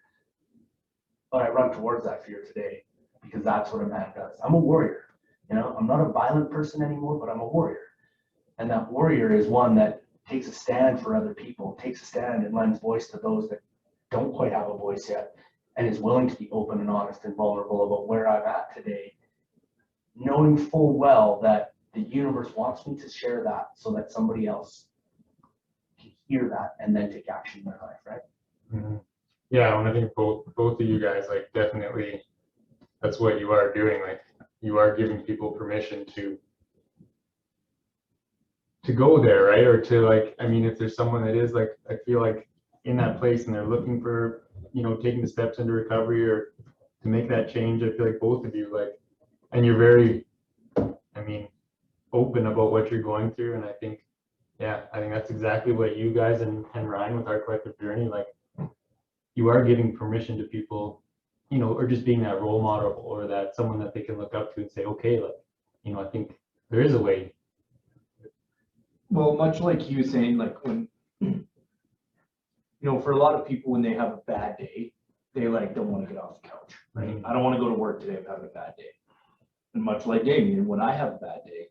But I run towards that fear today, because that's what a man does. I'm a warrior. You know, I'm not a violent person anymore, but I'm a warrior. And that warrior is one that takes a stand for other people, takes a stand and lends voice to those that don't quite have a voice yet, and is willing to be open and honest and vulnerable about where I'm at today, knowing full well that the universe wants me to share that so that somebody else can hear that and then take action in their life, right? Mm-hmm. Yeah, and I think both of you guys, like, definitely, that's what you are doing. Like, you are giving people permission to go there, right? Or to, like, I mean, if there's someone that is, like, I feel like in that place and they're looking for, you know, taking the steps into recovery or to make that change, I feel like both of you, like, and you're very, I mean, open about what you're going through. And I think that's exactly what you guys and Ryan with our collective journey, like, you are giving permission to people, you know, or just being that role model or that someone that they can look up to and say, okay, like, you know, I think there is a way. Well, much like you saying, like, when, you know, for a lot of people, when they have a bad day, they like don't want to get off the couch, right? Mhm. I don't want to go to work today. I'm having a bad day. And much like Damyan, when I have a bad day,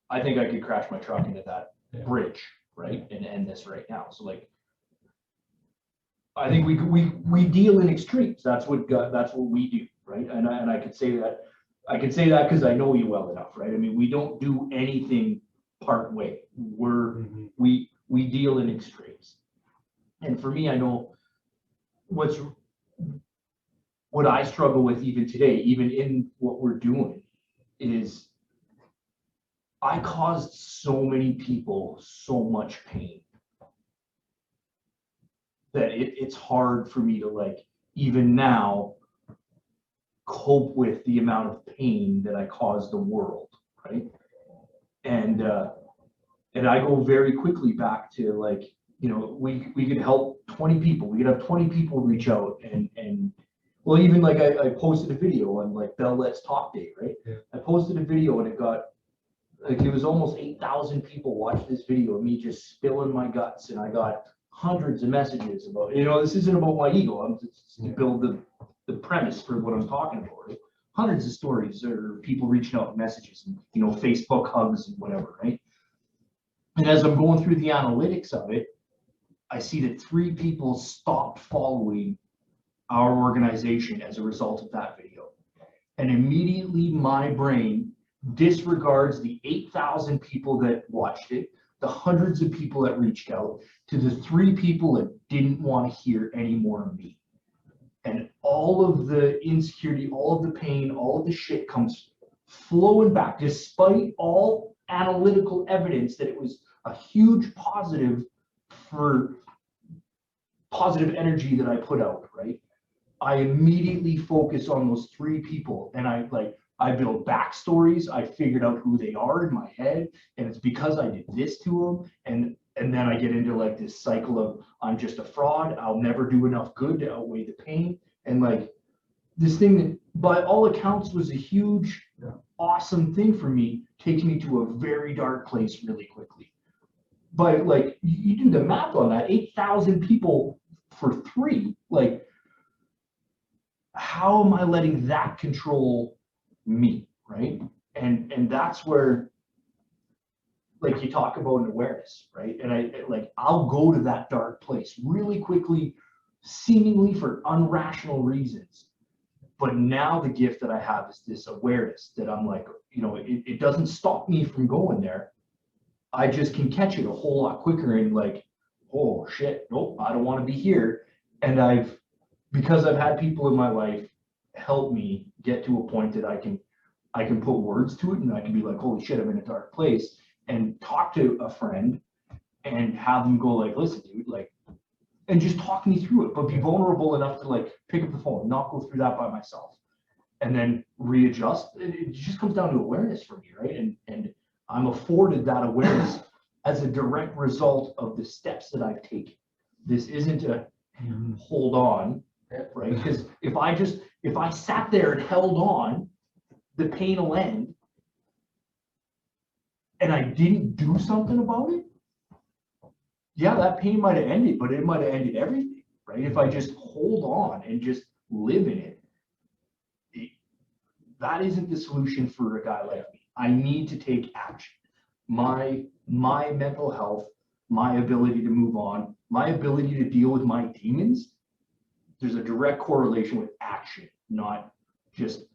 I think I could crash my truck into that bridge, right, and end this right now. So, like, I think we deal in extremes. That's what we do, right? And I could say that. I can say that because I know you well enough, right? I mean, we don't do anything part way. We deal in extremes. And for me, I know what I struggle with even today, even in what we're doing, is I caused so many people so much pain. that it's hard for me to like even now cope with the amount of pain that I cause the world, right? And I go very quickly back to like, you know, we could help 20 people. We could have 20 people reach out and well, even like I posted a video on like Bell Let's Talk Day, right? Yeah. I posted a video and it got like, it was almost 8,000 people watched this video of me just spilling my guts, and I got hundreds of messages about, you know, this isn't about my ego. I'm just to build the premise for what I'm talking about. Right? Hundreds of stories or people reaching out with messages, and, you know, Facebook hugs and whatever, right? And as I'm going through the analytics of it, I see that 3 people stopped following our organization as a result of that video. And immediately my brain disregards the 8,000 people that watched it, the hundreds of people that reached out, to the 3 people that didn't want to hear any more of me. And all of the insecurity, all of the pain, all of the shit comes flowing back, despite all analytical evidence that it was a huge positive for positive energy that I put out, right? I immediately focus on those 3 people, and I build backstories. I figured out who they are in my head, and it's because I did this to them. And then I get into like this cycle of, I'm just a fraud. I'll never do enough good to outweigh the pain. And like this thing that by all accounts was a huge, awesome thing for me, takes me to a very dark place really quickly. But like you do the math on that, 8,000 people for 3, like how am I letting that control me, right? And that's where, like, you talk about an awareness, right? And I'll go to that dark place really quickly, seemingly for unrational reasons. But now the gift that I have is this awareness that I'm like, you know, it doesn't stop me from going there. I just can catch it a whole lot quicker and like, oh shit, nope, I don't want to be here. And because I've had people in my life help me get to a point that I can put words to it, and I can be like, holy shit, I'm in a dark place, and talk to a friend and have them go like, listen, dude, like, and just talk me through it, but be vulnerable enough to like pick up the phone, not go through that by myself, and then readjust. It just comes down to awareness for me, right? And I'm afforded that awareness as a direct result of the steps that I've taken. This isn't a hold on, right? Because if I sat there and held on, the pain will end, and I didn't do something about it, yeah, that pain might have ended, but it might have ended everything, right? If I just hold on and just live in it, that isn't the solution for a guy like me. I need to take action. My mental health, my ability to move on, my ability to deal with my demons, there's a direct correlation with action, not just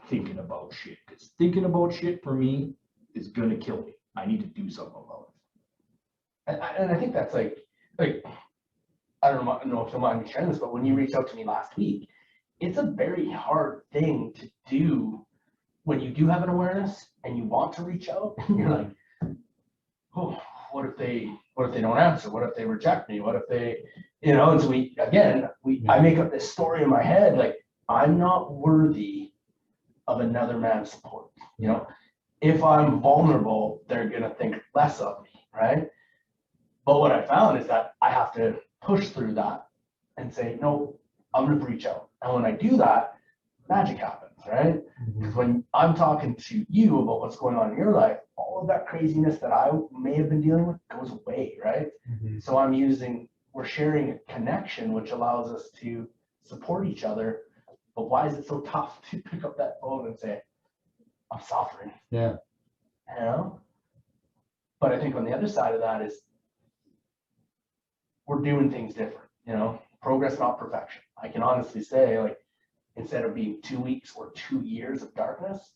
thinking about shit. Because thinking about shit for me is gonna kill me. I need to do something about it. And I think that's like I don't know if you'll mind me sharing this, but when you reached out to me last week, it's a very hard thing to do when you do have an awareness and you want to reach out. You're like, oh, what if they don't answer? What if they reject me? What if they, you know? And so I make up this story in my head, like, I'm not worthy of another man's support. You know, if I'm vulnerable, they're gonna think less of me, right? But what I found is that I have to push through that and say, no, I'm gonna reach out. And when I do that, magic happens, right? Because when I'm talking to you about what's going on in your life, all of that craziness that I may have been dealing with goes away, right? So we're sharing a connection, which allows us to support each other. But why is it so tough to pick up that phone and say, I'm suffering? Yeah. You know? But I think on the other side of that is we're doing things different, you know, progress, not perfection. I can honestly say, like, instead of being 2 weeks or 2 years of darkness,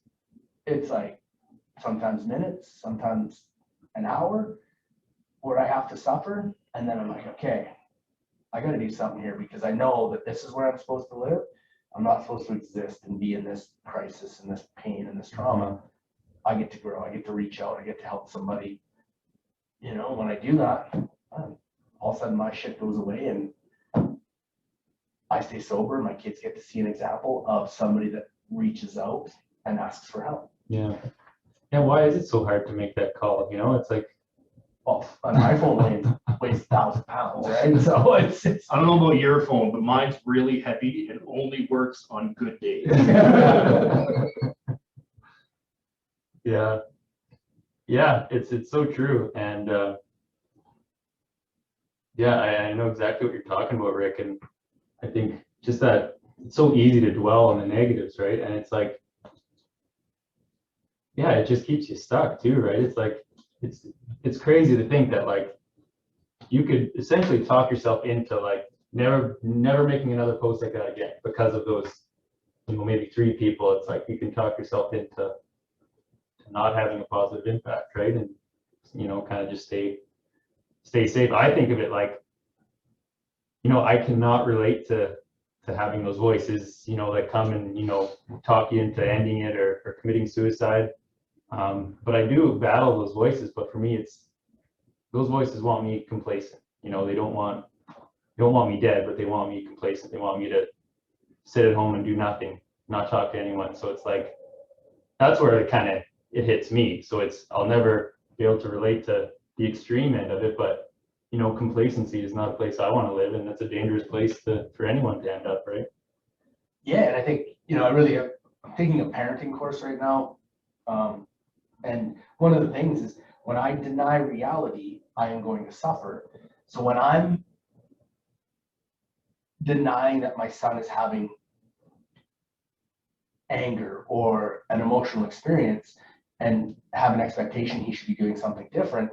it's like sometimes minutes, sometimes an hour where I have to suffer. And then I'm like, okay, I got to do something here because I know that this is where I'm supposed to live. I'm not supposed to exist and be in this crisis and this pain and this trauma. I get to grow. I get to reach out. I get to help somebody. You know, when I do that, all of a sudden my shit goes away and I stay sober. My kids get to see an example of somebody that reaches out and asks for help. Yeah. And why is it so hard to make that call? You know, it's like, Well, an iPhone weighs 1,000 pounds, right? So it's I don't know about your phone, but mine's really heavy and only works on good days. yeah. Yeah, it's so true. And yeah, I know exactly what you're talking about, Rick. And I think just that it's so easy to dwell on the negatives, right? And it's like, yeah, it just keeps you stuck too, right? It's like, it's crazy to think that like you could essentially talk yourself into like never making another post like that again because of those, you know, maybe 3 people. It's like you can talk yourself into not having a positive impact, right? And, you know, kind of just stay safe. I think of it like, you know, I cannot relate to having those voices, you know, that come and, you know, talk you into ending it or committing suicide. But I do battle those voices. But for me, it's those voices want me complacent. You know, they don't want me dead, but they want me complacent. They want me to sit at home and do nothing, not talk to anyone. So it's like that's where it hits me. So I'll never be able to relate to the extreme end of it, but you know, complacency is not a place I want to live, and that's a dangerous place for anyone to end up, right? Yeah, and I think, you know, I'm taking a parenting course right now. And one of the things is when I deny reality, I am going to suffer. So when I'm denying that my son is having anger or an emotional experience and have an expectation he should be doing something different,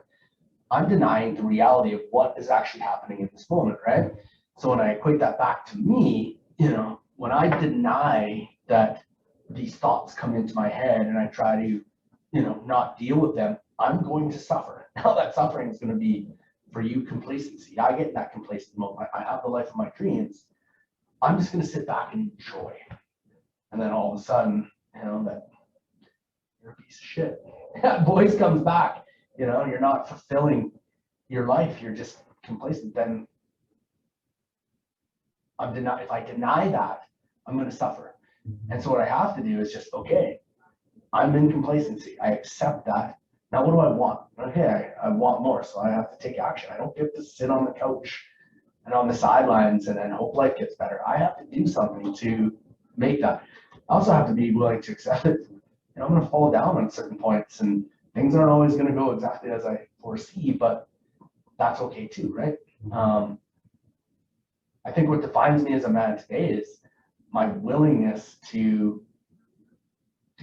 I'm denying the reality of what is actually happening in this moment, right? So when I equate that back to me, you know, when I deny that these thoughts come into my head and I try to, you know, not deal with them, I'm going to suffer. Now that suffering is going to be for you complacency. I get in that complacent mode. I have the life of my dreams. I'm just going to sit back and enjoy. And then all of a sudden, you know, that you're a piece of shit. That voice comes back, you know, and you're not fulfilling your life. You're just complacent. Then if I deny that, I'm going to suffer. And so what I have to do is just, okay, I'm in complacency. I accept that. Now, what do I want? Okay, I want more. So I have to take action. I don't get to sit on the couch and on the sidelines and hope life gets better. I have to do something to make that. I also have to be willing to accept it. You know, I'm going to fall down on certain points and things aren't always going to go exactly as I foresee, but that's okay too, right? I think what defines me as a man today is my willingness to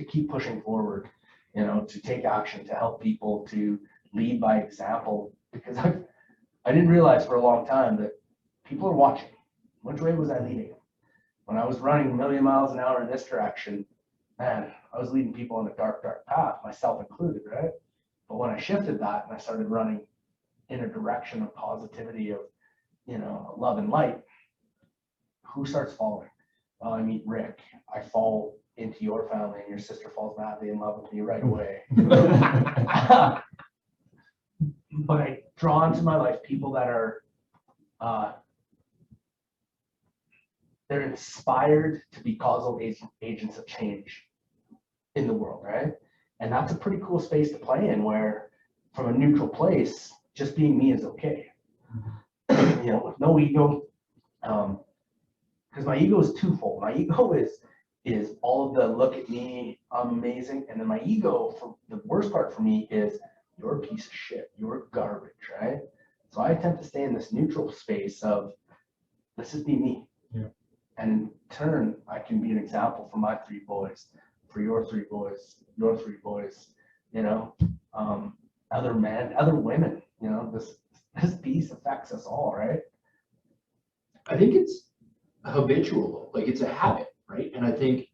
keep pushing forward, you know, to take action, to help people, to lead by example, because I didn't realize for a long time that people are watching. Which way was I leading? When I was running a million miles an hour in this direction, man, I was leading people on a dark, dark path, myself included, right? But when I shifted that and I started running in a direction of positivity, of, you know, love and light, who starts following? Well, I meet Rick. I fall into your family and your sister falls madly in love with me right away. But I draw into my life people that are, they're inspired to be causal agents of change in the world, right? And that's a pretty cool space to play in, where from a neutral place, just being me is okay. You know, with no ego, because my ego is twofold. My ego is all of the look at me, I'm amazing, and then my ego, for the worst part for me, is you're a piece of shit, you're garbage, right? So I attempt to stay in this neutral space of let's just be me. Yeah. And in turn, I can be an example for my 3 boys, for your 3 boys, your 3 boys, you know, other men, other women, you know, this piece affects us all, right? I think it's habitual, like it's a habit, right? And I think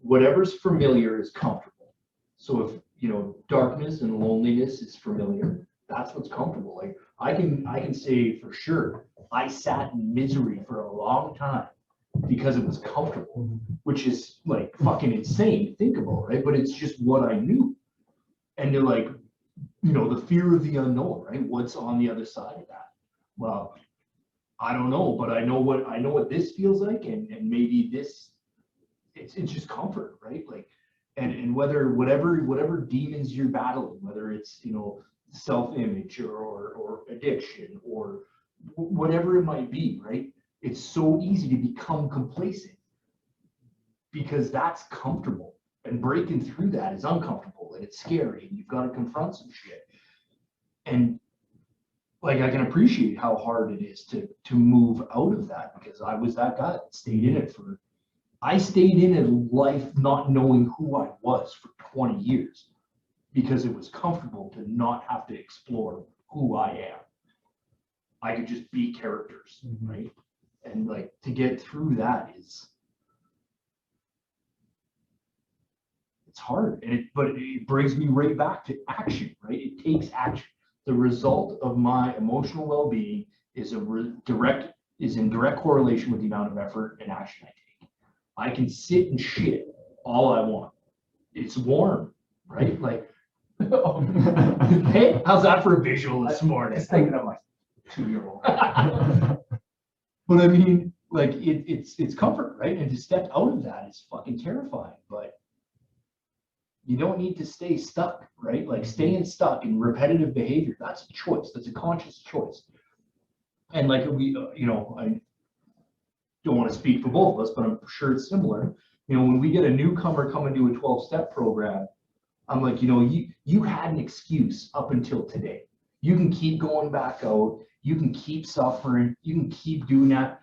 whatever's familiar is comfortable. So if, you know, darkness and loneliness is familiar, that's what's comfortable. Like I can say for sure, I sat in misery for a long time because it was comfortable, which is like fucking insane to think about, right? But it's just what I knew. And they're like, you know, the fear of the unknown, right? What's on the other side of that? Well, I don't know, but I know what this feels like, and maybe this, it's just comfort, right? Like, and whatever demons you're battling, whether it's, you know, self-image or addiction or whatever it might be, right? It's so easy to become complacent because that's comfortable, and breaking through that is uncomfortable and it's scary, and you've got to confront some shit. And like, I can appreciate how hard it is to move out of that, because I was that guy that stayed in it I stayed in a life not knowing who I was for 20 years because it was comfortable to not have to explore who I am. I could just be characters, right? And like, to get through that it's hard, but it brings me right back to action, right? It takes action. The result of my emotional well-being is in direct correlation with the amount of effort and action I take. I can sit and shit all I want. It's warm, right? Like, hey, how's that for a visual this morning? Just thinking of my 2-year-old. But I mean, like, it's comfort, right? And to step out of that is fucking terrifying, but you don't need to stay stuck, right? Like, staying stuck in repetitive behavior, that's a choice. That's a conscious choice. And like, we, you know, I don't want to speak for both of us, but I'm sure it's similar. You know, when we get a newcomer coming to a 12-step program, I'm like, you know, you had an excuse up until today. You can keep going back out. You can keep suffering. You can keep doing that.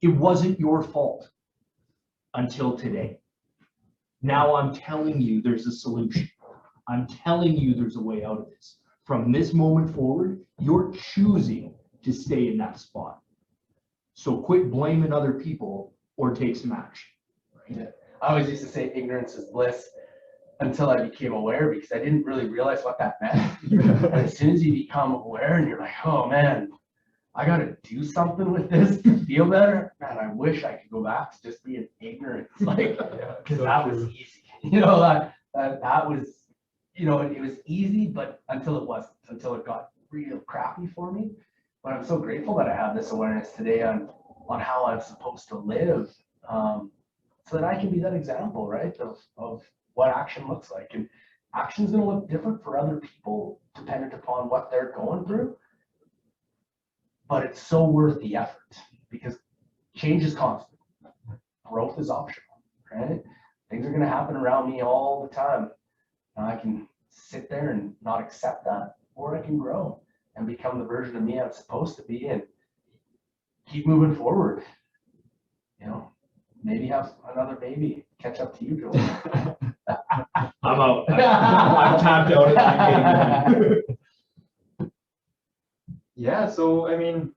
It wasn't your fault until today. Now I'm telling you there's a solution. I'm telling you there's a way out of this. From this moment forward, you're choosing to stay in that spot. So quit blaming other people or take some action. Right? Yeah. I always used to say ignorance is bliss until I became aware, because I didn't really realize what that meant. And as soon as you become aware and you're like, oh man, I got to do something with this to feel better. Man, I wish I could go back to just being ignorant, like, because that was easy. You know, that was, you know, it was easy, but until it wasn't, until it got real crappy for me. But I'm so grateful that I have this awareness today on how I'm supposed to live, so that I can be that example, right, of what action looks like. And action's going to look different for other people dependent upon what they're going through. But it's so worth the effort, because change is constant. Growth is optional, right? Things are going to happen around me all the time. And I can sit there and not accept that, or I can grow and become the version of me I'm supposed to be and keep moving forward. You know, maybe have another baby. Catch up to you, Joel. I'm out. I'm tapped out of that game. Yeah, so I mean,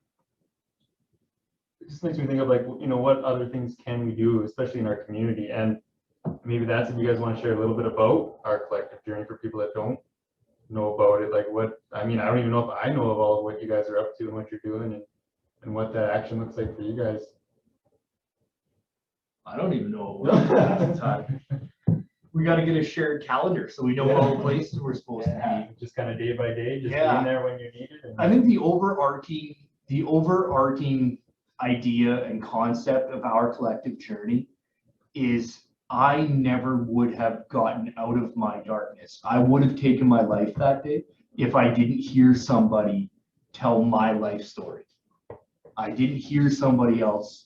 it just makes me think of, like, you know, what other things can we do, especially in our community? And maybe that's if you guys want to share a little bit about our collective journey for people that don't know about it. Like, what, I mean, I don't even know if I know of all of what you guys are up to and what you're doing, and what that action looks like for you guys. I don't even know what half the time. We got to get a shared calendar so we know all the places we're supposed to be. Just kind of day by day, just being there when you need it. And I think the overarching idea and concept of our collective journey is, I never would have gotten out of my darkness. I would have taken my life that day if I didn't hear somebody tell my life story. I didn't hear somebody else.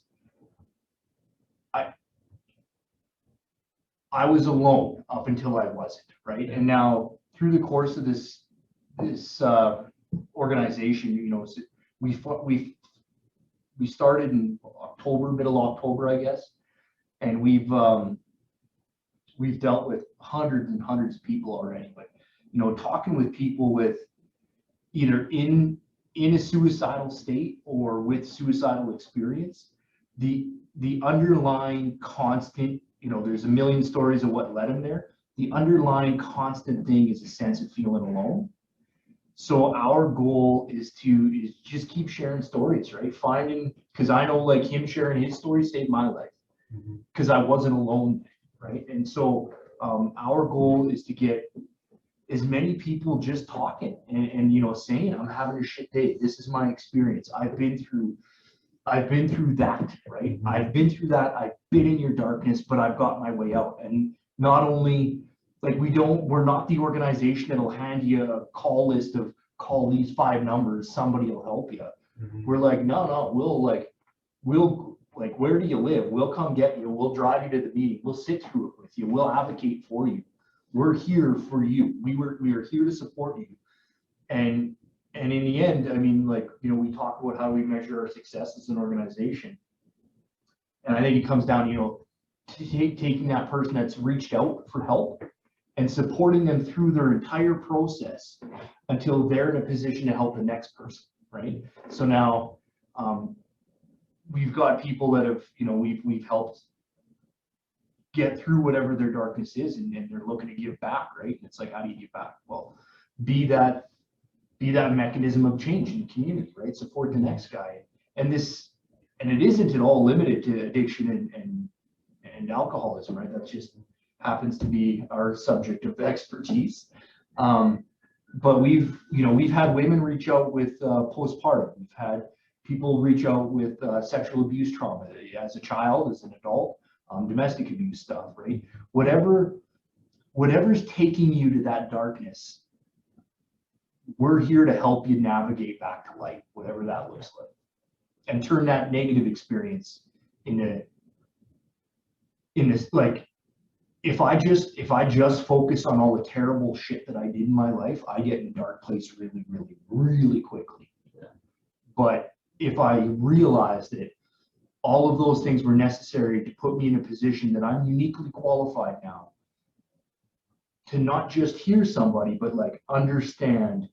I was alone up until I wasn't, right? And now through the course of this organization, you know, we started in October, middle October, I guess, and we've dealt with hundreds and hundreds of people already. But, you know, talking with people with either in a suicidal state or with suicidal experience, the underlying constant, you know, there's a million stories of what led them there. The underlying constant thing is a sense of feeling alone. So our goal is just keep sharing stories, right? Finding, because I know, like, him sharing his story saved my life, because I wasn't alone, right? And so our goal is to get as many people just talking and you know, saying, I'm having a shit day. This is my experience. I've been through that, right? I've been through that. I've been in your darkness, but I've got my way out. And not only like we're not the organization that'll hand you a call list of call these 5 numbers, somebody will help you. We're like, no, we'll where do you live? We'll come get you. We'll drive you to the meeting. We'll sit through it with you. We'll advocate for you. We're here for you. We are here to support you. And in the end, I mean, like, you know, we talk about how we measure our success as an organization. And I think it comes down, you know, to taking that person that's reached out for help and supporting them through their entire process until they're in a position to help the next person, right? So now we've got people that have, you know, we've helped get through whatever their darkness is, and they're looking to give back, right? And it's like, how do you give back? Well, be that mechanism of change in the community, right? Support the next guy. And it isn't at all limited to addiction and alcoholism, right? That just happens to be our subject of expertise. But we've had women reach out with postpartum. We've had people reach out with sexual abuse trauma as a child, as an adult, domestic abuse stuff, right? Whatever's taking you to that darkness, we're here to help you navigate back to light, whatever that looks like, and turn that negative experience into this, like, if I just focus on all the terrible shit that I did in my life, I get in a dark place really, really, really quickly. Yeah. But if I realize that all of those things were necessary to put me in a position that I'm uniquely qualified now to not just hear somebody, but like understand.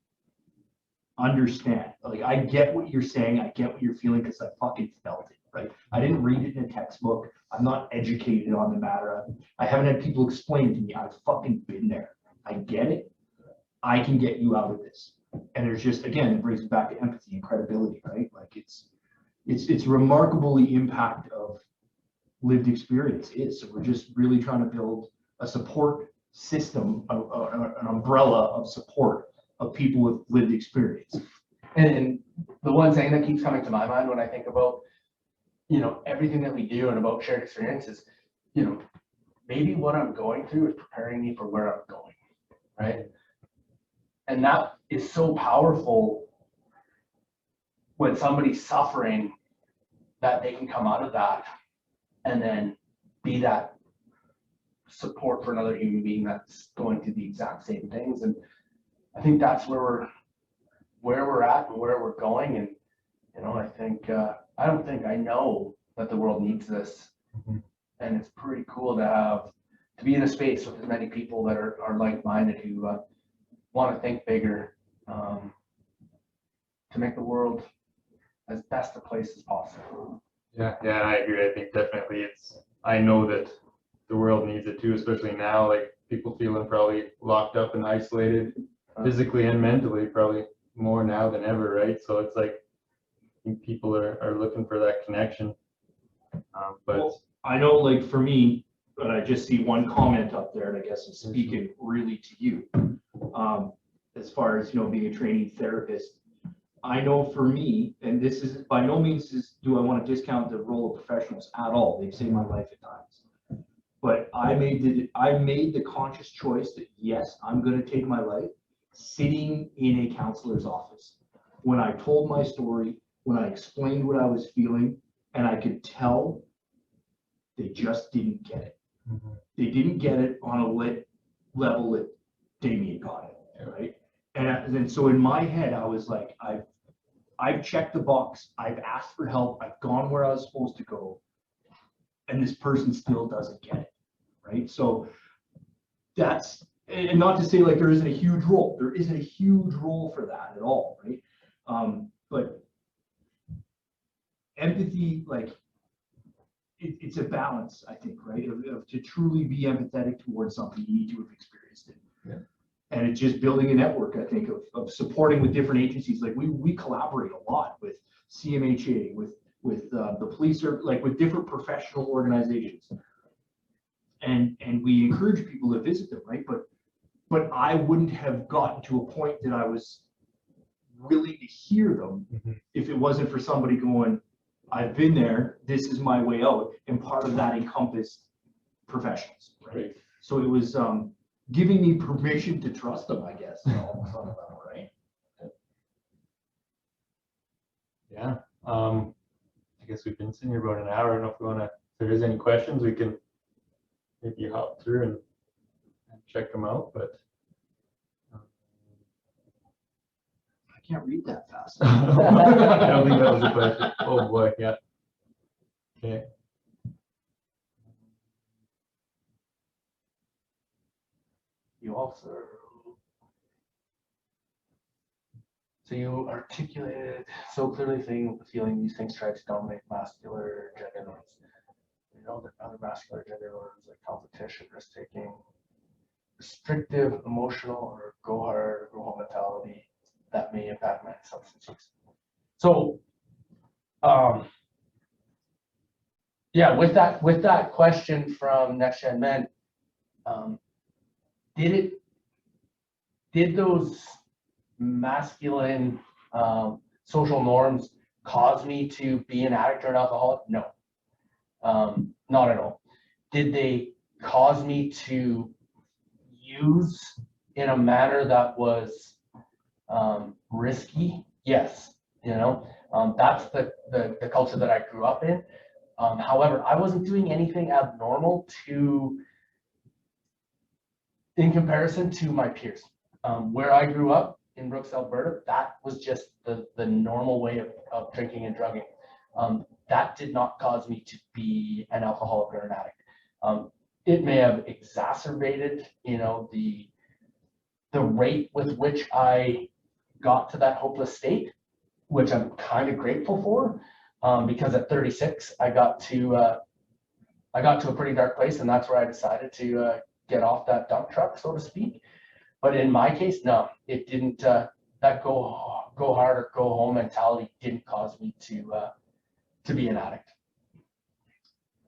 Like, I get what you're saying. I get what you're feeling because I fucking felt it, right? I didn't read it in a textbook. I'm not educated on the matter. I haven't had people explain to me. I've fucking been there. I get it. I can get you out of this. And there's just, again, it brings it back to empathy and credibility, right? Like, it's remarkable the impact of lived experience is. So we're just really trying to build a support system, an umbrella of support of people with lived experience. And the one thing that keeps coming to my mind when I think about, you know, everything that we do and about shared experiences, you know, maybe what I'm going through is preparing me for where I'm going, right? And that is so powerful when somebody's suffering, that they can come out of that and then be that support for another human being that's going through the exact same things. And I think that's where we're at and where we're going. And, you know, I think, I know that the world needs this. And it's pretty cool to be in a space with as many people that are like-minded, who want to think bigger, to make the world as best a place as possible. Yeah, I agree. I think definitely I know that the world needs it too, especially now, like, people feeling probably locked up and isolated physically and mentally, probably more now than ever, right? So it's like, I think people are looking for that connection. But well, I know, like, for me, but I just see one comment up there, and I guess I'm speaking really to you. As far as, you know, being a trainee therapist, I know for me, and this is by no means do I want to discount the role of professionals at all. They've saved my life at times. But I made the conscious choice that, yes, I'm going to take my life sitting in a counselor's office. When I told my story, when I explained what I was feeling, and I could tell they just didn't get it. They didn't get it on a level that Damyan got it, right? And then so in my head, I was like, I've checked the box. I've asked for help. I've gone where I was supposed to go. And this person still doesn't get it, right? So that's, and not to say like there isn't a huge role. There isn't a huge role for that at all, right? But empathy, like, it's a balance, I think, right? Of to truly be empathetic towards something, you need to have experienced it. Yeah. And it's just building a network, I think, of supporting with different agencies. Like we collaborate a lot with CMHA, with the police, or like with different professional organizations. And we encourage people to visit them, right? But but I wouldn't have gotten to a point that I was willing to hear them if it wasn't for somebody going, I've been there, this is my way out. And part of that encompassed professionals, right? So it was giving me permission to trust them, I guess. Right? Yeah. I guess we've been sitting here about an hour. I don't know if we want to, if there is any questions, we can maybe hop through and check them out, but I can't read that fast. I don't think that was a question. Oh boy, yeah. Okay. You also, so you articulated so clearly feeling these things try to dominate masculine gender norms. You know, that other masculine gender norms like competition, risk taking, restrictive, emotional, or go hard or go home mentality that may impact my substance use. So, yeah, with that question from Next Gen Men, did those masculine social norms cause me to be an addict or an alcoholic? No, not at all. Did they cause me to use in a manner that was risky? Yes, you know, that's the culture that I grew up in. However, I wasn't doing anything abnormal in comparison to my peers. Where I grew up in Brooks, Alberta, that was just the normal way of drinking and drugging. That did not cause me to be an alcoholic or an addict. It may have exacerbated, you know, the rate with which I got to that hopeless state, which I'm kind of grateful for, because at 36, I got to a pretty dark place, and that's where I decided to get off that dump truck, so to speak. But in my case, no, it didn't. That go hard or go home mentality didn't cause me to be an addict.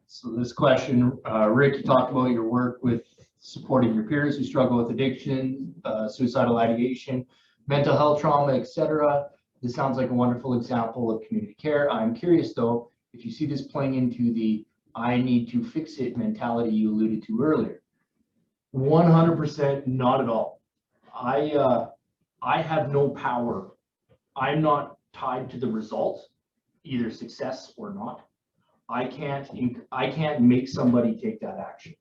So this question, Rick, you talked about your work with supporting your peers who struggle with addiction, suicidal ideation, mental health trauma, etc. This sounds like a wonderful example of community care. I'm curious though, if you see this playing into the I need to fix it mentality you alluded to earlier. 100% not at all. I have no power. I'm not tied to the result, either success or not. I can't make somebody take that action.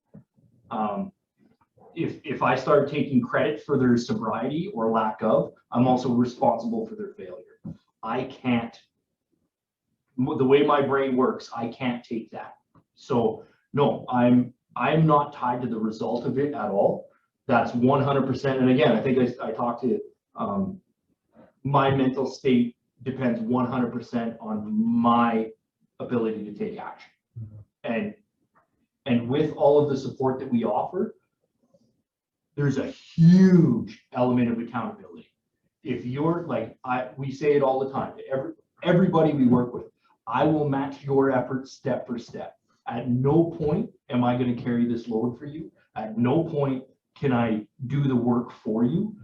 If I start taking credit for their sobriety or lack of, I'm also responsible for their failure. I can't, the way my brain works, I can't take that. So no, I'm not tied to the result of it at all. That's 100%. And again, I think I talked to my mental state depends 100% on my ability to take action. And with all of the support that we offer, there's a huge element of accountability. If you're like, we say it all the time, everybody we work with, I will match your efforts step for step. At no point am I going to carry this load for you. At no point can I do the work for you,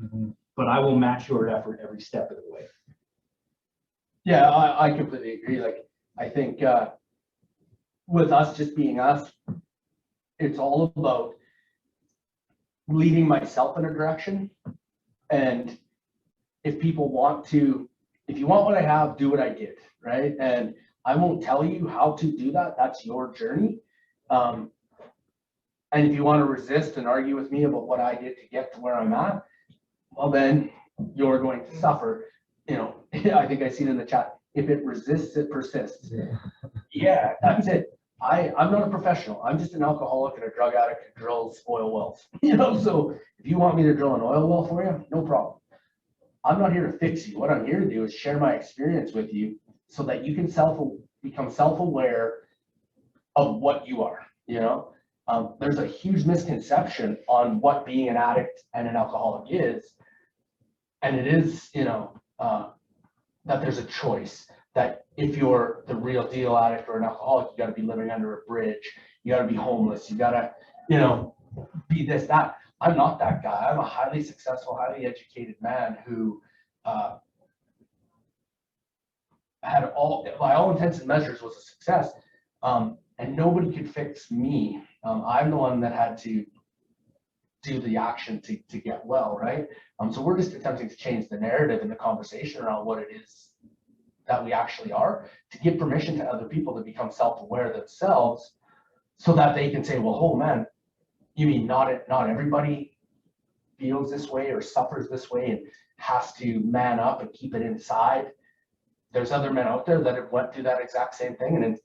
but I will match your effort every step of the way. Yeah, I completely agree. Like, I think with us just being us, it's all about leading myself in a direction. And if you want what I have, do what I did, right? And I won't tell you how to do that. That's your journey. And if you want to resist and argue with me about what I did to get to where I'm at, well, then you're going to suffer. You know, I think I seen in the chat, if it resists, it persists. Yeah, that's it. I'm not a professional. I'm just an alcoholic and a drug addict who drills oil wells. You know, so if you want me to drill an oil well for you, no problem. I'm not here to fix you. What I'm here to do is share my experience with you so that you can become self-aware of what you are, you know? There's a huge misconception on what being an addict and an alcoholic is. And it is, you know, that there's a choice, that if you're the real deal addict or an alcoholic, you got to be living under a bridge. You got to be homeless. You got to, you know, be this, that. I'm not that guy. I'm a highly successful, highly educated man who had by all intents and measures, was a success. And nobody could fix me. I'm the one that had to do the action to get well, right? So we're just attempting to change the narrative and the conversation around what it is that we actually are, to give permission to other people to become self-aware themselves, so that they can say, well, oh man, you mean not everybody feels this way or suffers this way and has to man up and keep it inside. There's other men out there that have went through that exact same thing, and then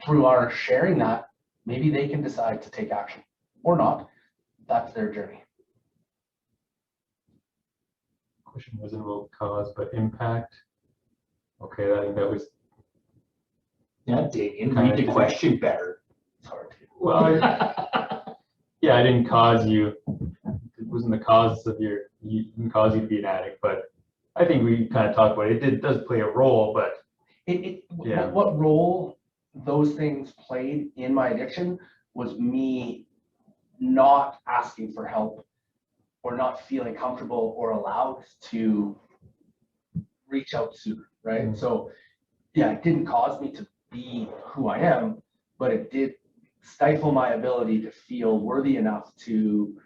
through our sharing that, maybe they can decide to take action or not. That's their journey. Question wasn't about cause, but impact. Okay, I think that was Yeah, Damyan, read the question better. It's hard to. well. Yeah, I didn't cause you. It wasn't the cause of didn't cause you to be an addict, but I think we kind of talked about it. It does play a role, but yeah. What role those things played in my addiction was me not asking for help or not feeling comfortable or allowed to reach out sooner, right? Mm-hmm. So yeah, it didn't cause me to be who I am, but it did stifle my ability to feel worthy enough to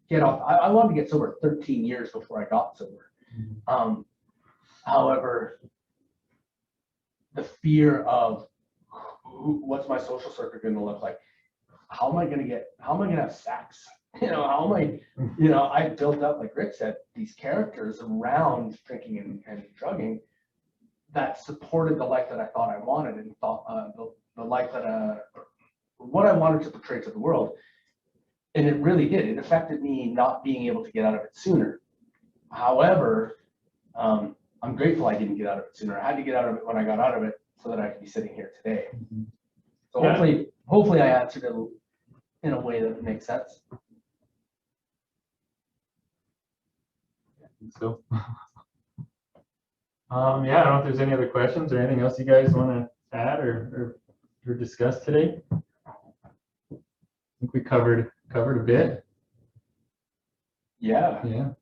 get off. I wanted to get sober 13 years before I got sober. Mm-hmm. However, the fear of what's my social circle going to look like? How am I going to have sex? How am I, I built up, like Rick said, these characters around drinking and drugging that supported the life that I thought I wanted, and thought the life that what I wanted to portray to the world. And it really did. It affected me not being able to get out of it sooner. However, I'm grateful I didn't get out of it sooner. I had to get out of it when I got out of it so that I could be sitting here today. Mm-hmm. So hopefully I answered it in a way that makes sense. So, yeah, I don't know if there's any other questions or anything else you guys want to add or discuss today. I think we covered a bit. Yeah.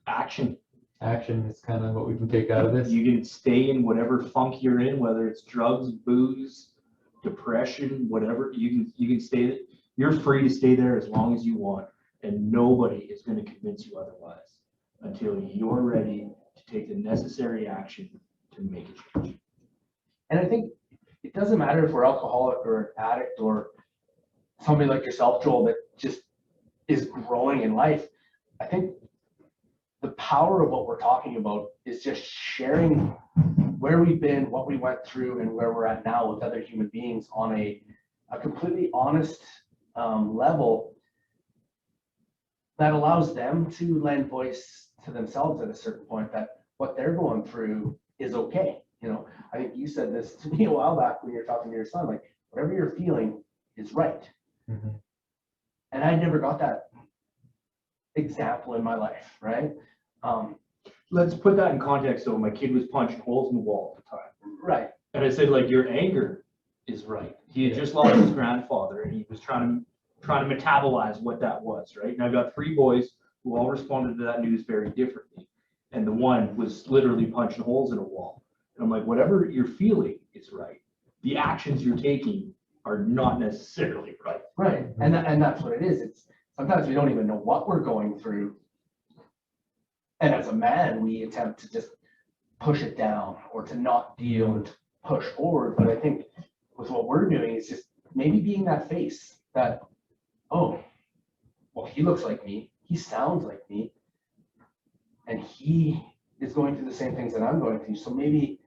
Action is kind of what we can take out of this. You can stay in whatever funk you're in, whether it's drugs, booze, depression, whatever. You can stay. You're free to stay there as long as you want, and nobody is going to convince you otherwise until you're ready to take the necessary action to make a change. And I think it doesn't matter if we're alcoholic or an addict or somebody like yourself, Joel, that just is growing in life. I think the power of what we're talking about is just sharing where we've been, what we went through, and where we're at now with other human beings on a completely honest level that allows them to lend voice to themselves at a certain point, that what they're going through is okay. I think you said this to me a while back when you're talking to your son, like, whatever you're feeling is right. Mm-hmm. And I never got that example in my life, right? Let's put that in context. So my kid was punching holes in the wall at the time. Right. And I said, like, your anger is right. He had just lost his grandfather, and he was trying to metabolize what that was, right? And I've got 3 boys who all responded to that news very differently. And the one was literally punching holes in a wall. And I'm like, whatever you're feeling is right. The actions you're taking are not necessarily right. Right. And that's what it is. It's sometimes we don't even know what we're going through. And as a man, we attempt to just push it down or to not deal and to push forward. But I think with what we're doing is just maybe being that face that, oh, well, he looks like me. He sounds like me. And he is going through the same things that I'm going through. So maybe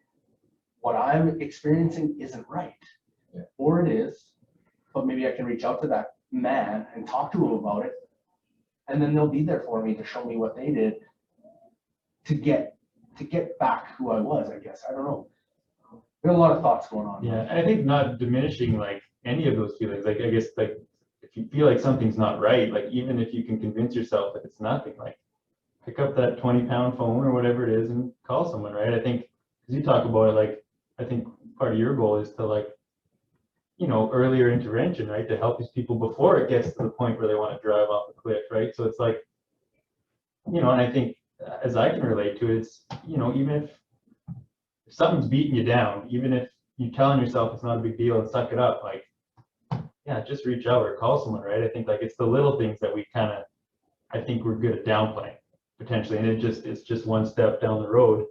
what I'm experiencing isn't right. Yeah. Or it is, but maybe I can reach out to that man and talk to him about it. And then they'll be there for me to show me what they did to get back who I was, I guess. I don't know. There are a lot of thoughts going on. Yeah, and I think not diminishing like any of those feelings. Like, I guess, like, if you feel like something's not right, like, even if you can convince yourself that it's nothing, like, pick up that 20-pound phone or whatever it is and call someone, right? I think, because you talk about it, like, I think part of your goal is to, like, you know, earlier intervention, right, to help these people before it gets to the point where they want to drive off the cliff, right? So it's like, you know, and I think as I can relate to it, it's, you know, even if something's beating you down, even if you're telling yourself it's not a big deal and suck it up, like, yeah, just reach out or call someone, right? I think like it's the little things that we kind of, I think we're good at downplaying potentially, and it's just one step down the road.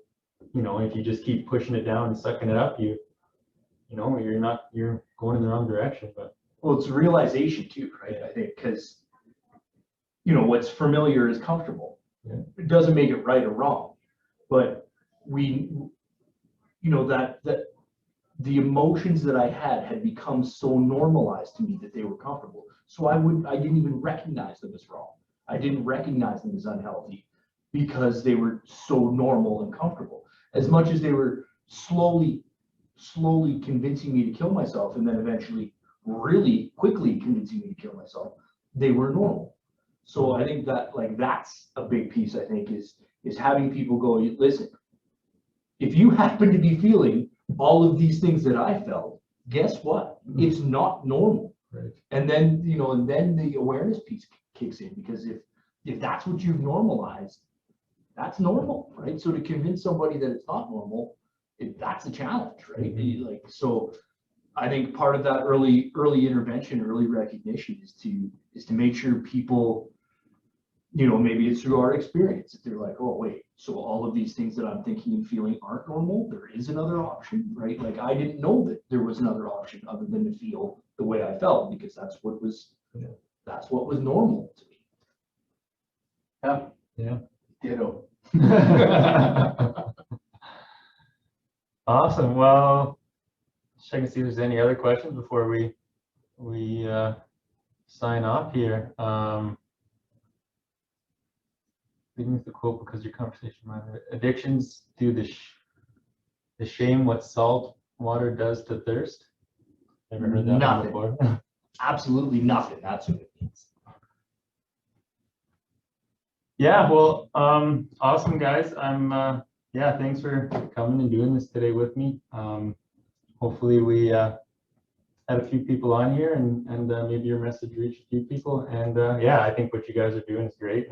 You know, if you just keep pushing it down and sucking it up, you know, you're going in the wrong direction. But well, it's realization too, right? I think because, you know, what's familiar is comfortable. Yeah. It doesn't make it right or wrong, but we, you know, that the emotions that I had become so normalized to me that they were comfortable. So I didn't even recognize them as wrong. I didn't recognize them as unhealthy because they were so normal and comfortable. As much as they were slowly convincing me to kill myself, and then eventually really quickly convincing me to kill myself, they were normal. So I think that, like, that's a big piece, I think, is having people go, listen, if you happen to be feeling all of these things that I felt, guess what? It's not normal. right. And then, you know, and then the awareness piece kicks in, because if that's what you've normalized, that's normal, right? So to convince somebody that it's not normal, that's a challenge, right? Mhm. Like, so I think part of that early intervention, early recognition is to make sure people, you know, maybe it's through our experience, if they're like, oh wait, so all of these things that I'm thinking and feeling aren't normal, there is another option, right? Like, I didn't know that there was another option other than to feel the way I felt, because that's what was normal to me. Yeah. Yeah. Ditto. Awesome. Well, check and see if there's any other questions before we sign off here. Leading with the quote, because your conversation reminded me, addictions do the shame what salt water does to thirst. Ever heard that one before? Absolutely nothing. That's what it means. Yeah, well, awesome guys. Yeah, thanks for coming and doing this today with me. Hopefully we had a few people on here, and maybe your message reached a few people. And yeah, I think what you guys are doing is great.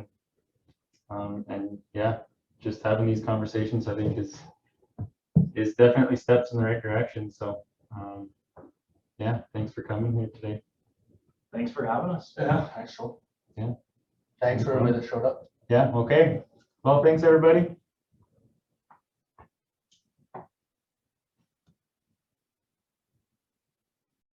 And yeah, just having these conversations, I think is definitely steps in the right direction. So yeah, thanks for coming here today. Thanks for having us. Yeah, thanks, Joel. Yeah. Thanks for everybody that showed up. Yeah, okay. Well, thanks everybody.